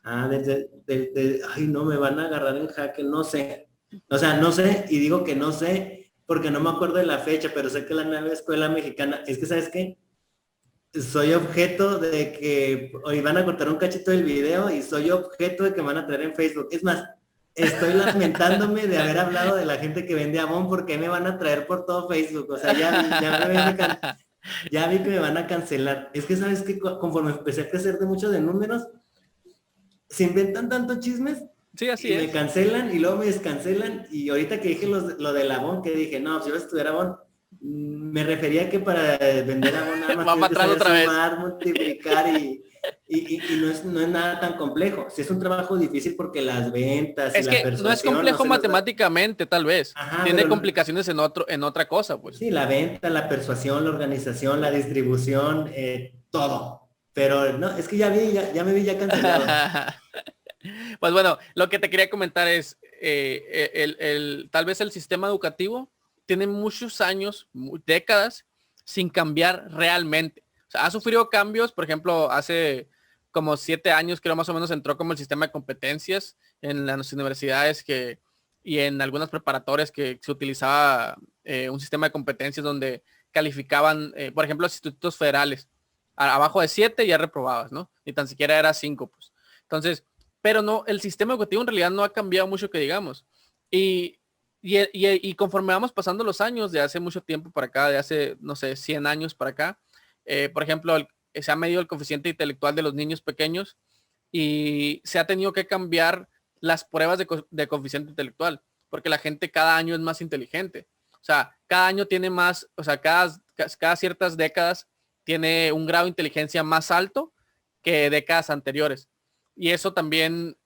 Ay, no, me van a agarrar en jaque, no sé. O sea, no sé, y digo que no sé, porque no me acuerdo de la fecha, pero sé que la nueva escuela mexicana, es que, ¿sabes qué? Soy objeto de que hoy van a cortar un cachito del video y soy objeto de que me van a traer en Facebook. Es más, estoy lamentándome de haber hablado de la gente que vende Avon porque me van a traer por todo Facebook. O sea, ya vi que me van a cancelar. Es que sabes que conforme empecé a crecer de mucho de números, se inventan tantos chismes sí, así y me es. cancelan y luego me descancelan. Y ahorita que dije lo del Avon, que dije, no, si yo estuviera Avon, me refería que para vender Avon nada más Va para tienes que atrás saber otra vez. sumar, multiplicar y no es nada tan complejo. Sí es un trabajo difícil porque las ventas y Es la que no es persuasión no complejo se nos da. matemáticamente, tal vez. Ajá, Tiene pero complicaciones en otra cosa, pues. sí, la venta, la persuasión, la organización, la distribución, todo. Pero no, es que ya me vi ya cancelado. Pues bueno, lo que te quería comentar es, tal vez el sistema educativo tiene muchos años, décadas, sin cambiar realmente. O sea, ha sufrido cambios, por ejemplo, hace como 7 años, creo más o menos, entró como el sistema de competencias en las universidades y en algunas preparatorias que se utilizaba un sistema de competencias donde calificaban, por ejemplo, los institutos federales. Abajo de 7 ya reprobabas, ¿no? Ni tan siquiera era 5, pues. Entonces, pero no, el sistema educativo en realidad no ha cambiado mucho que digamos. Y, y conforme vamos pasando los años, de hace mucho tiempo para acá, de hace, no sé, 100 años para acá, por ejemplo, se ha medido el coeficiente intelectual de los niños pequeños y se ha tenido que cambiar las pruebas de coeficiente intelectual, porque la gente cada año es más inteligente. O sea, cada año tiene más, o sea, cada ciertas décadas tiene un grado de inteligencia más alto que décadas anteriores. Y eso también,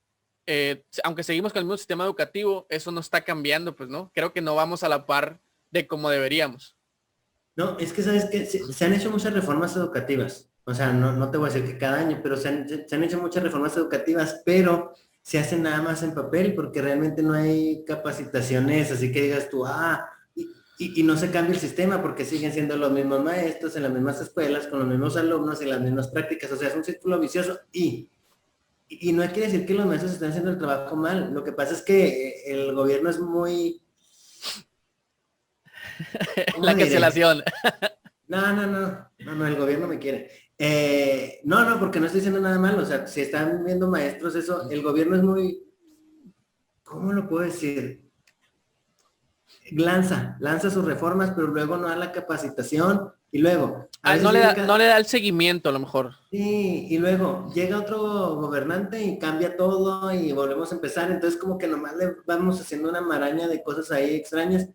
aunque seguimos con el mismo sistema educativo, eso no está cambiando, pues, ¿no? Creo que no vamos a la par de como deberíamos. No, es que sabes que se han hecho muchas reformas educativas. O sea, no te voy a decir que cada año, pero se han hecho muchas reformas educativas, pero se hacen nada más en papel porque realmente no hay capacitaciones, así que digas tú, y no se cambia el sistema porque siguen siendo los mismos maestros en las mismas escuelas, con los mismos alumnos y las mismas prácticas. O sea, es un círculo vicioso y no quiere decir que los maestros estén haciendo el trabajo mal. Lo que pasa es que el gobierno es muy, ¿cómo La diré? cancelación. No, el gobierno me quiere. No, porque no estoy diciendo nada malo, o sea, si están viendo maestros eso, el gobierno es muy, ¿cómo lo puedo decir? Lanza sus reformas, pero luego no da la capacitación y luego, a Ah, veces llega no le da el seguimiento a lo mejor. sí, y luego llega otro gobernante y cambia todo y volvemos a empezar, entonces como que nomás le vamos haciendo una maraña de cosas ahí extrañas,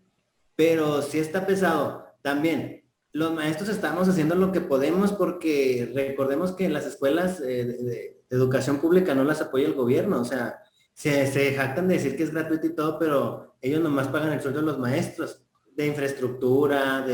pero sí está pesado. También, los maestros estamos haciendo lo que podemos porque recordemos que las escuelas de educación pública no las apoya el gobierno, o sea, se jactan de decir que es gratuito y todo, pero ellos nomás pagan el sueldo de los maestros, de infraestructura,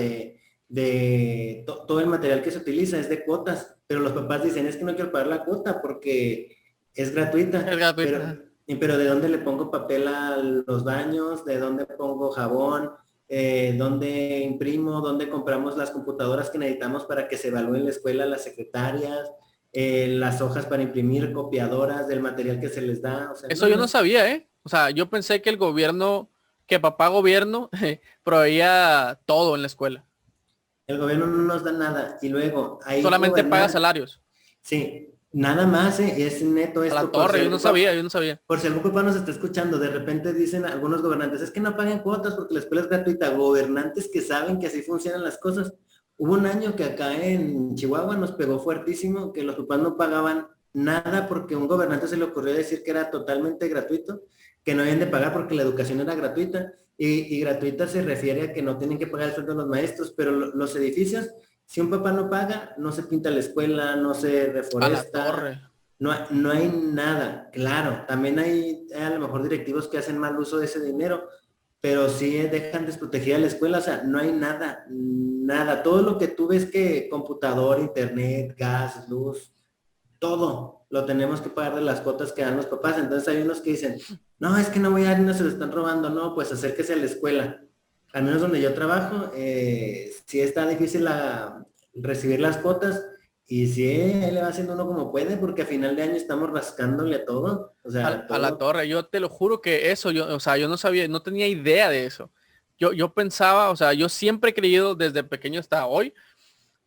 todo el material que se utiliza es de cuotas, pero los papás dicen, es que no quiero pagar la cuota porque es Es gratuita, gratuita. pero ¿de dónde le pongo papel a los baños? ¿De dónde pongo jabón? ¿Dónde imprimo? ¿Dónde compramos las computadoras que necesitamos para que se evalúen en la escuela las secretarias? Las hojas para imprimir, copiadoras del material que se les da. O sea, Eso yo no sabía, ¿eh? O sea, yo pensé que el gobierno, que papá gobierno, proveía todo en la escuela. el gobierno no nos da nada y luego ahí Solamente paga gobernar, salarios. sí, nada más, es neto A la esto por si torre, algún papá, yo no sabía. por si algún papá nos está escuchando, de repente dicen algunos gobernantes, es que no paguen cuotas porque la escuela es gratuita, gobernantes que saben que así funcionan las cosas. Hubo un año que acá en Chihuahua nos pegó fuertísimo, que los papás no pagaban nada porque un gobernante se le ocurrió decir que era totalmente gratuito, que no habían de pagar porque la educación era gratuita, y gratuita se refiere a que no tienen que pagar el sueldo de los maestros, pero los edificios, si un papá no paga, no se pinta la escuela, no se A la reforesta, torre. no hay nada. Claro, también hay a lo mejor directivos que hacen mal uso de ese dinero, pero sí dejan desprotegida la escuela, o sea, no hay nada. Todo lo que tú ves que computador, internet, gas, luz, todo lo tenemos que pagar de las cuotas que dan los papás. Entonces hay unos que dicen, no, es que no voy a ir, no se lo están robando, no, pues acérquese a la escuela. Al menos donde yo trabajo, sí está difícil recibir las cuotas y sí, él le va haciendo uno como puede, porque a final de año estamos rascándole a todo, o sea, A la todo. torre. Yo te lo juro que eso, yo, o sea, yo no sabía, no tenía idea de eso. Yo pensaba, o sea, yo siempre he creído desde pequeño hasta hoy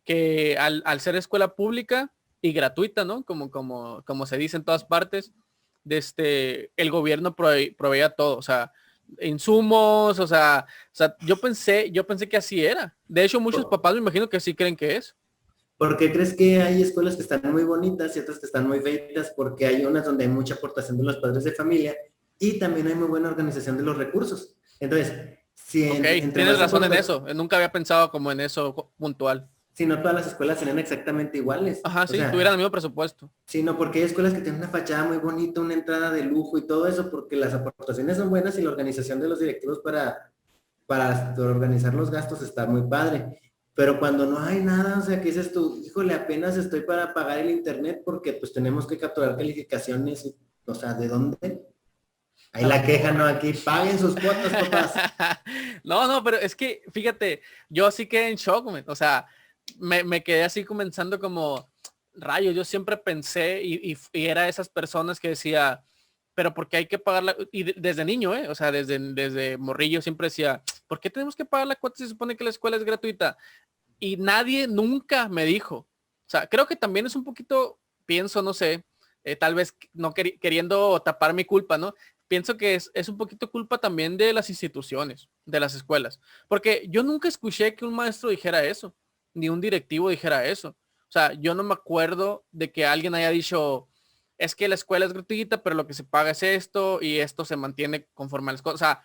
que al ser escuela pública y gratuita, ¿no? Como se dice en todas partes, el gobierno proveía todo, o sea, insumos, yo pensé que así era. De hecho, muchos papás me imagino que sí creen que es. ¿Por qué crees que hay escuelas que están muy bonitas y otras que están muy feitas? Porque hay unas donde hay mucha aportación de los padres de familia y también hay muy buena organización de los recursos. Entonces, si Ok, entre tienes más razón en aportas, eso. Nunca había pensado como en eso puntual. si no todas las escuelas serían exactamente iguales. Ajá, O sí, tuvieran el sea, mismo presupuesto. sino porque hay escuelas que tienen una fachada muy bonita, una entrada de lujo y todo eso, porque las aportaciones son buenas y la organización de los directivos para organizar los gastos está muy padre. Pero cuando no hay nada, o sea, que dices tú, híjole, apenas estoy para pagar el internet porque pues tenemos que capturar calificaciones, o sea, ¿de dónde? Ahí A la la queja, no, torre. aquí paguen sus cuotas, papás. No, no, pero es que, fíjate, yo sí quedé en shock, man. O sea, me quedé así comenzando como, rayos, yo siempre pensé y era esas personas que decía, pero ¿por qué hay que pagar la, y desde niño, o sea, desde morrillo siempre decía, ¿por qué tenemos que pagar la cuota si se supone que la escuela es gratuita? Y nadie nunca me dijo. O sea, creo que también es un poquito, pienso, no sé, tal vez no queriendo tapar mi culpa, ¿no? Pienso que es un poquito culpa también de las instituciones, de las escuelas. Porque yo nunca escuché que un maestro dijera eso, ni un directivo dijera eso. O sea, yo no me acuerdo de que alguien haya dicho, es que la escuela es gratuita, pero lo que se paga es esto y esto se mantiene conforme a las cosas. O sea,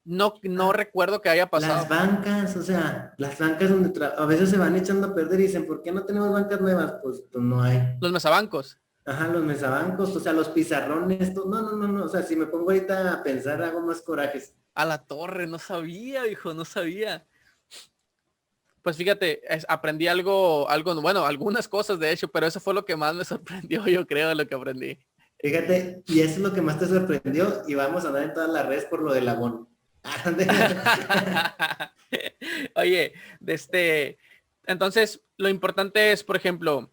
no recuerdo que haya Las pasado. bancas, o sea, las bancas donde a veces se van echando a perder y dicen, ¿por qué no tenemos bancas nuevas? Pues no hay. Los mesabancos. Ajá, los mesabancos, o sea, los pizarrones, no, o sea, si me pongo ahorita a pensar, hago más corajes. A la torre, no sabía, hijo, no sabía. Pues fíjate, aprendí algo, bueno, algunas cosas de hecho, pero eso fue lo que más me sorprendió, yo creo, de lo que aprendí. Fíjate, y eso es lo que más te sorprendió y vamos a andar en todas las redes por lo del abón. Oye, entonces, lo importante es, por ejemplo,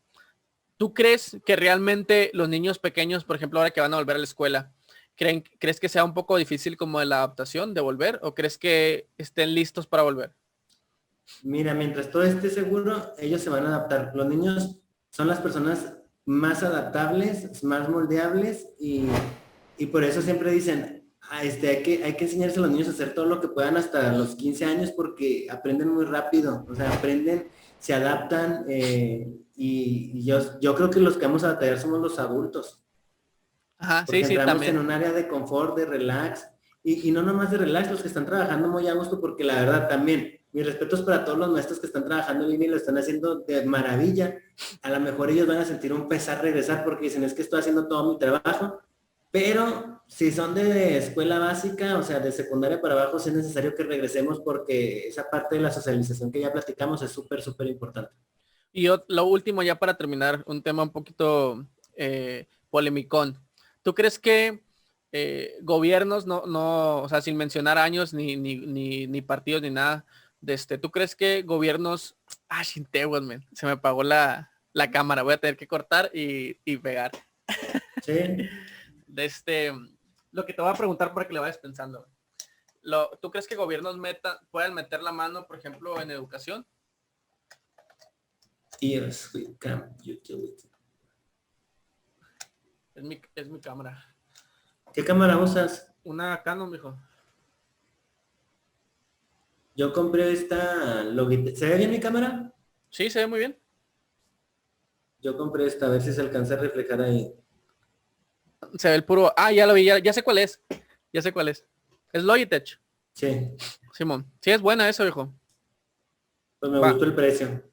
¿tú crees que realmente los niños pequeños, por ejemplo, ahora que van a volver a la escuela, crees que sea un poco difícil como la adaptación de volver o crees que estén listos para volver? Mira, mientras todo esté seguro, ellos se van a adaptar. Los niños son las personas más adaptables, más moldeables y por eso siempre dicen, hay que enseñarse a los niños a hacer todo lo que puedan hasta los 15 años porque aprenden muy rápido, o sea, aprenden, se adaptan y yo creo que los que vamos a batallar somos los adultos. Ajá, sí, Porque sí, entramos en también. un área de confort, de relax, y no nomás de relax, los que están trabajando muy a gusto, porque la verdad también, mis respetos para todos los maestros que están trabajando en línea y lo están haciendo de maravilla. A lo mejor ellos van a sentir un pesar regresar porque dicen, es que estoy haciendo todo mi trabajo, pero si son de escuela básica, o sea, de secundaria para abajo, sí es necesario que regresemos porque esa parte de la socialización que ya platicamos es súper, súper importante. Y lo último, ya para terminar, un tema un poquito polemicón. ¿Tú crees que gobiernos, o sea, sin mencionar años, ni partidos, ni nada, ¿tú crees que gobiernos, shinteguas, man, se me apagó la cámara, voy a tener que cortar y pegar. Sí. De lo que te voy a preguntar para que le vayas pensando. ¿Tú crees que gobiernos puedan meter la mano, por ejemplo, en educación? Yes, we can utility. Es mi cámara. ¿Qué cámara usas? Una Canon, mijo. Yo compré esta Logitech. ¿Se ve bien mi cámara? Sí, se ve muy bien. Yo compré esta, a ver si se alcanza a reflejar ahí. Se ve el puro... Ya lo vi, ya sé cuál es. Ya sé cuál es. Es Logitech. Sí, Simón. Sí, es buena eso, viejo. pues me Va. gustó el precio.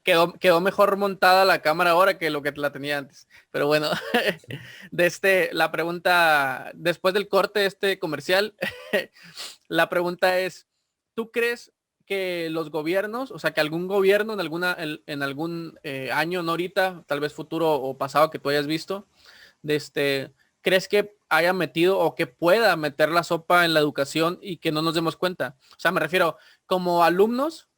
quedó mejor montada la cámara ahora que lo que la tenía antes. Pero bueno, la pregunta, después del corte comercial, la pregunta es, ¿tú crees que los gobiernos, o sea, que algún gobierno en algún año, no ahorita, tal vez futuro o pasado que tú hayas visto, crees que haya metido o que pueda meter la sopa en la educación y que no nos demos cuenta? O sea, me refiero como alumnos,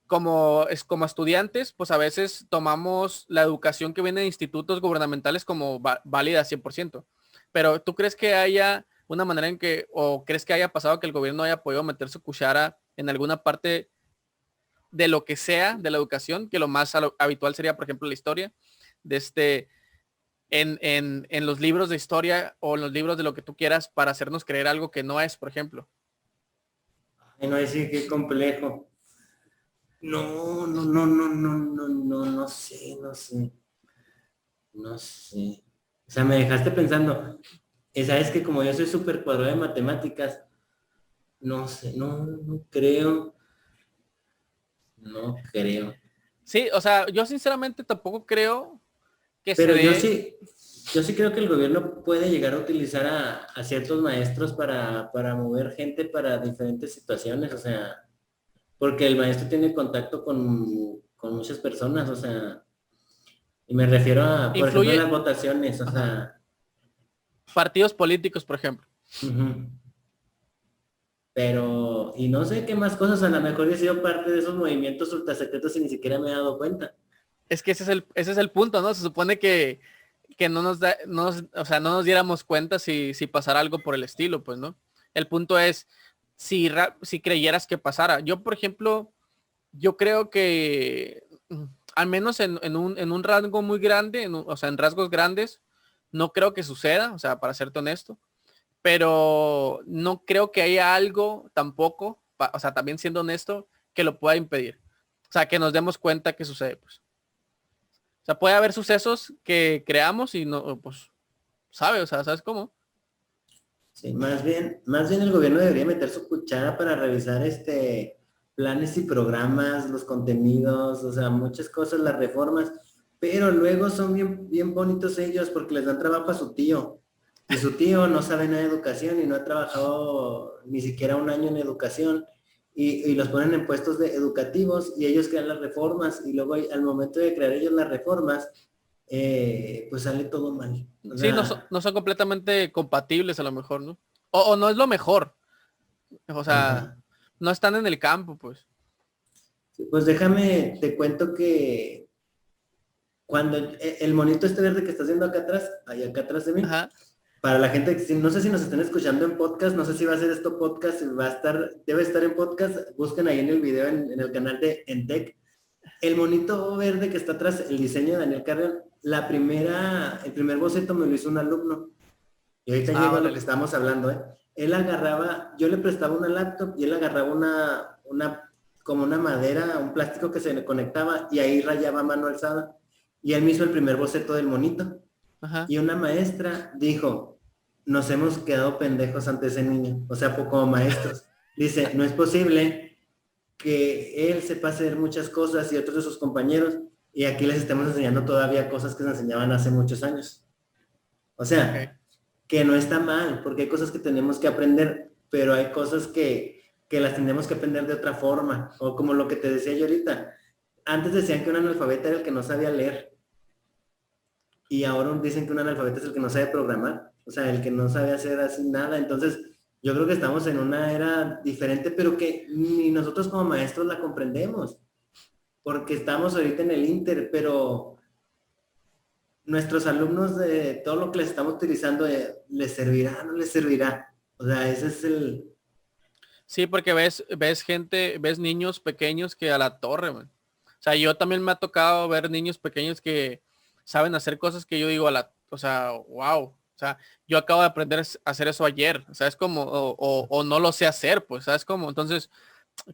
como estudiantes, pues a veces tomamos la educación que viene de institutos gubernamentales como válida 100%. Pero ¿tú crees que haya una manera en que, o crees que haya pasado que el gobierno haya podido meter su cuchara en alguna parte de lo que sea de la educación, que lo más habitual sería, por ejemplo, la historia, en los libros de historia o en los libros de lo que tú quieras para hacernos creer algo que no es, por ejemplo? Ay, no, sí, qué complejo. No, no, no, no, no, no, no, no sé, no sé. No sé. O sea, me dejaste pensando. Sabes que como yo soy súper cuadrado de matemáticas, no sé, no, no creo. No creo. Sí, o sea, yo sinceramente tampoco creo que se Pero dé. yo sí creo que el gobierno puede llegar a utilizar a ciertos maestros para mover gente para diferentes situaciones, o sea, porque el maestro tiene contacto con muchas personas, o sea, y me refiero a, por ejemplo, en las Influye. votaciones, o Ajá. sea, Partidos políticos, por ejemplo. ujú. Pero, y no sé qué más cosas, a lo mejor he sido parte de esos movimientos ultrasecretos y ni siquiera me he dado cuenta. Es que ese es el punto, ¿no? Se supone que o sea, no nos diéramos cuenta si pasara algo por el estilo, pues, ¿no? El punto es si creyeras que pasara. Yo, por ejemplo, yo creo que al menos en un rango muy grande, o sea, en rasgos grandes, no creo que suceda, o sea, para serte honesto, pero no creo que haya algo tampoco, o sea, también siendo honesto, que lo pueda impedir. O sea, que nos demos cuenta que sucede, pues. O sea, puede haber sucesos que creamos y no, pues, sabe, o sea, ¿sabes cómo? Sí, más bien el gobierno debería meter su cuchara para revisar planes y programas, los contenidos, o sea, muchas cosas, las reformas, pero luego son bien, bien bonitos ellos porque les dan trabajo a su tío. Y su tío no sabe nada de educación y no ha trabajado ni siquiera un año en educación. y los ponen en puestos educativos y ellos crean las reformas y luego al momento de crear ellos las reformas, pues sale todo mal. O Sí, sea, no son completamente compatibles a lo mejor, ¿no? O no es lo mejor. O sea, ajá. no están en el campo, pues. Sí, pues déjame, te cuento que cuando el monito este verde que estás viendo acá atrás, ahí acá atrás de mí, Ajá. para la gente, no sé si nos están escuchando en podcast, no sé si va a ser esto podcast, si va a estar, debe estar en podcast, busquen ahí en el video, en el canal de Entec. El monito verde que está atrás, el diseño de Daniel Carrión, el primer boceto me lo hizo un alumno. Y ahorita Ah, llego a lo que órale. estábamos hablando, ¿eh? Él agarraba, yo le prestaba una laptop y él agarraba como una madera, un plástico que se le conectaba y ahí rayaba a mano alzada. Y él me hizo el primer boceto del monito. Ajá. Y una maestra dijo, nos hemos quedado pendejos ante ese niño, o sea, como maestros. Dice, no es posible que él sepa hacer muchas cosas y otros de sus compañeros, y aquí les estamos enseñando todavía cosas que se enseñaban hace muchos años. O Ok. sea, que no está mal, porque hay cosas que tenemos que aprender, pero hay cosas que las tenemos que aprender de otra forma, o como lo que te decía yo ahorita. Antes decían que un analfabeta era el que no sabía leer, y ahora dicen que un analfabeta es el que no sabe programar, o sea, el que no sabe hacer así nada. Entonces, yo creo que estamos en una era diferente, pero que ni nosotros como maestros la comprendemos, porque estamos ahorita en el Inter, pero nuestros alumnos de todo lo que les estamos utilizando, ¿les servirá? ¿No les servirá? O sea, ese es el... Sí, porque ves gente, ves niños pequeños que a la torre, man. O sea, yo también me ha tocado ver niños pequeños que saben hacer cosas que yo digo o sea, wow. O sea, yo acabo de aprender a hacer eso ayer. O sea, es como, o no lo sé hacer, pues, ¿sabes cómo? Entonces,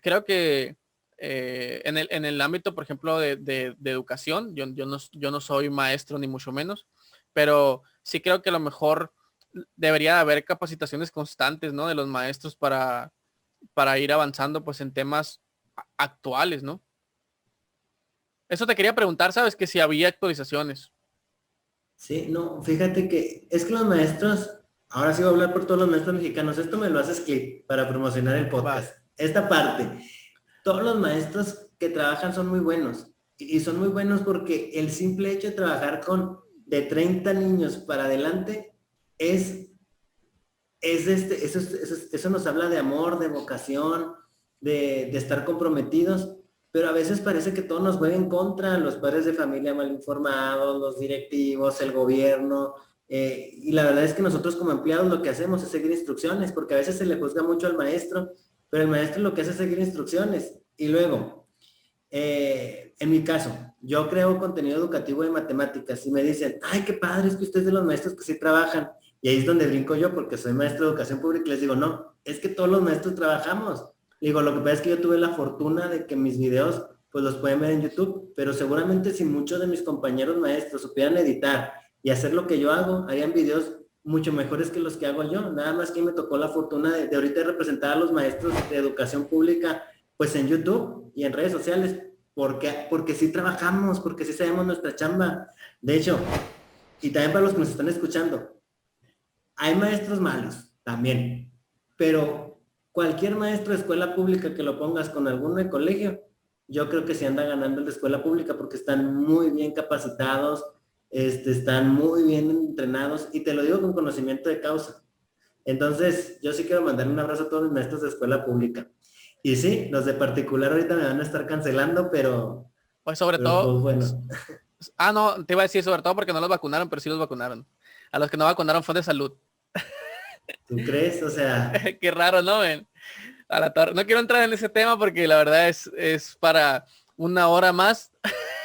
creo que en el ámbito, por ejemplo, de educación, yo no soy maestro ni mucho menos, pero sí creo que a lo mejor debería haber capacitaciones constantes, ¿no? De los maestros para ir avanzando pues en temas actuales, ¿no? Eso te quería preguntar, ¿sabes? Que si había actualizaciones. Sí, no, fíjate que es que los maestros, ahora sí voy a hablar por todos los maestros mexicanos, esto me lo haces clip para promocionar el Va. podcast. Esta parte, todos los maestros que trabajan son muy buenos y son muy buenos porque el simple hecho de trabajar con de 30 niños para adelante es, eso nos habla de amor, de vocación, de estar comprometidos, pero a veces parece que todo nos juega en contra, los padres de familia mal informados, los directivos, el gobierno, y la verdad es que nosotros como empleados lo que hacemos es seguir instrucciones, porque a veces se le juzga mucho al maestro, pero el maestro lo que hace es seguir instrucciones. Y luego, en mi caso, yo creo contenido educativo de matemáticas y me dicen, ay, qué padre, es que ustedes de los maestros que sí trabajan. Y ahí es donde brinco yo porque soy maestro de educación pública y les digo, no, es que todos los maestros trabajamos. Digo, lo que pasa es que yo tuve la fortuna de que mis videos pues los pueden ver en YouTube, pero seguramente si muchos de mis compañeros maestros supieran editar y hacer lo que yo hago, harían videos mucho mejores que los que hago yo. Nada más que me tocó la fortuna de ahorita representar a los maestros de educación pública pues en YouTube y en redes sociales, porque sí trabajamos, porque sí sabemos nuestra chamba. De hecho, y también para los que nos están escuchando, hay maestros malos también, pero cualquier maestro de escuela pública que lo pongas con alguno de colegio, yo creo que se anda ganando el de escuela pública porque están muy bien capacitados, están muy bien entrenados y te lo digo con conocimiento de causa. Entonces, yo sí quiero mandar un abrazo a todos mis maestros de escuela pública. Y sí, los de particular ahorita me van a estar cancelando, Pues sobre pero pues todo, bueno, no, te iba a decir sobre todo porque no los vacunaron, pero sí los vacunaron. A los que no vacunaron fue de salud. ¿tú crees? O sea, Qué raro, ¿no? Men? A la torre. No quiero entrar en ese tema porque la verdad es para una hora más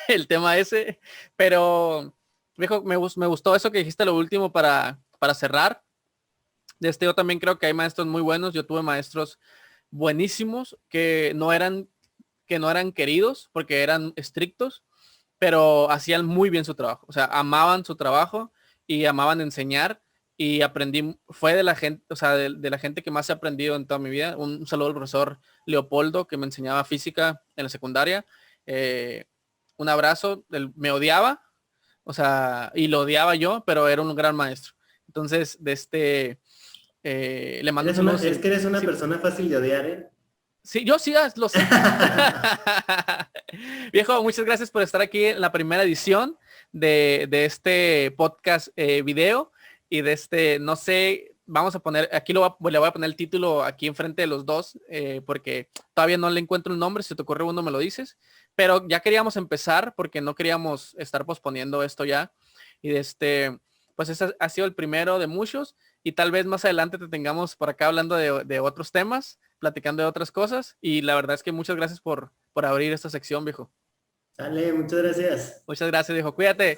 el tema ese, pero viejo, me gustó eso que dijiste lo último para cerrar. Yo también creo que hay maestros muy buenos. Yo tuve maestros buenísimos que no eran queridos porque eran estrictos, pero hacían muy bien su trabajo. O sea, amaban su trabajo y amaban enseñar y aprendí, fue de la gente, o sea, de la gente que más he aprendido en toda mi vida. Un saludo al profesor Leopoldo que me enseñaba física en la secundaria. Eh, un abrazo, él me odiaba, o sea, y lo odiaba yo, pero era un gran maestro. Entonces, le mando un saludo. es que eres una Sí, persona fácil de odiar, ¿eh? Sí, yo sí lo sé. Viejo, muchas gracias por estar aquí en la primera edición de este podcast video y de este, no sé, vamos a poner, aquí le voy a poner el título aquí enfrente de los dos, porque todavía no le encuentro el nombre, si te ocurre uno me lo dices, pero ya queríamos empezar porque no queríamos estar posponiendo esto ya. Y de este, pues ese ha sido el primero de muchos y tal vez más adelante te tengamos por acá hablando de otros temas, platicando de otras cosas. Y la verdad es que muchas gracias por abrir esta sección, viejo. Sale, muchas gracias. Muchas gracias, viejo. Cuídate.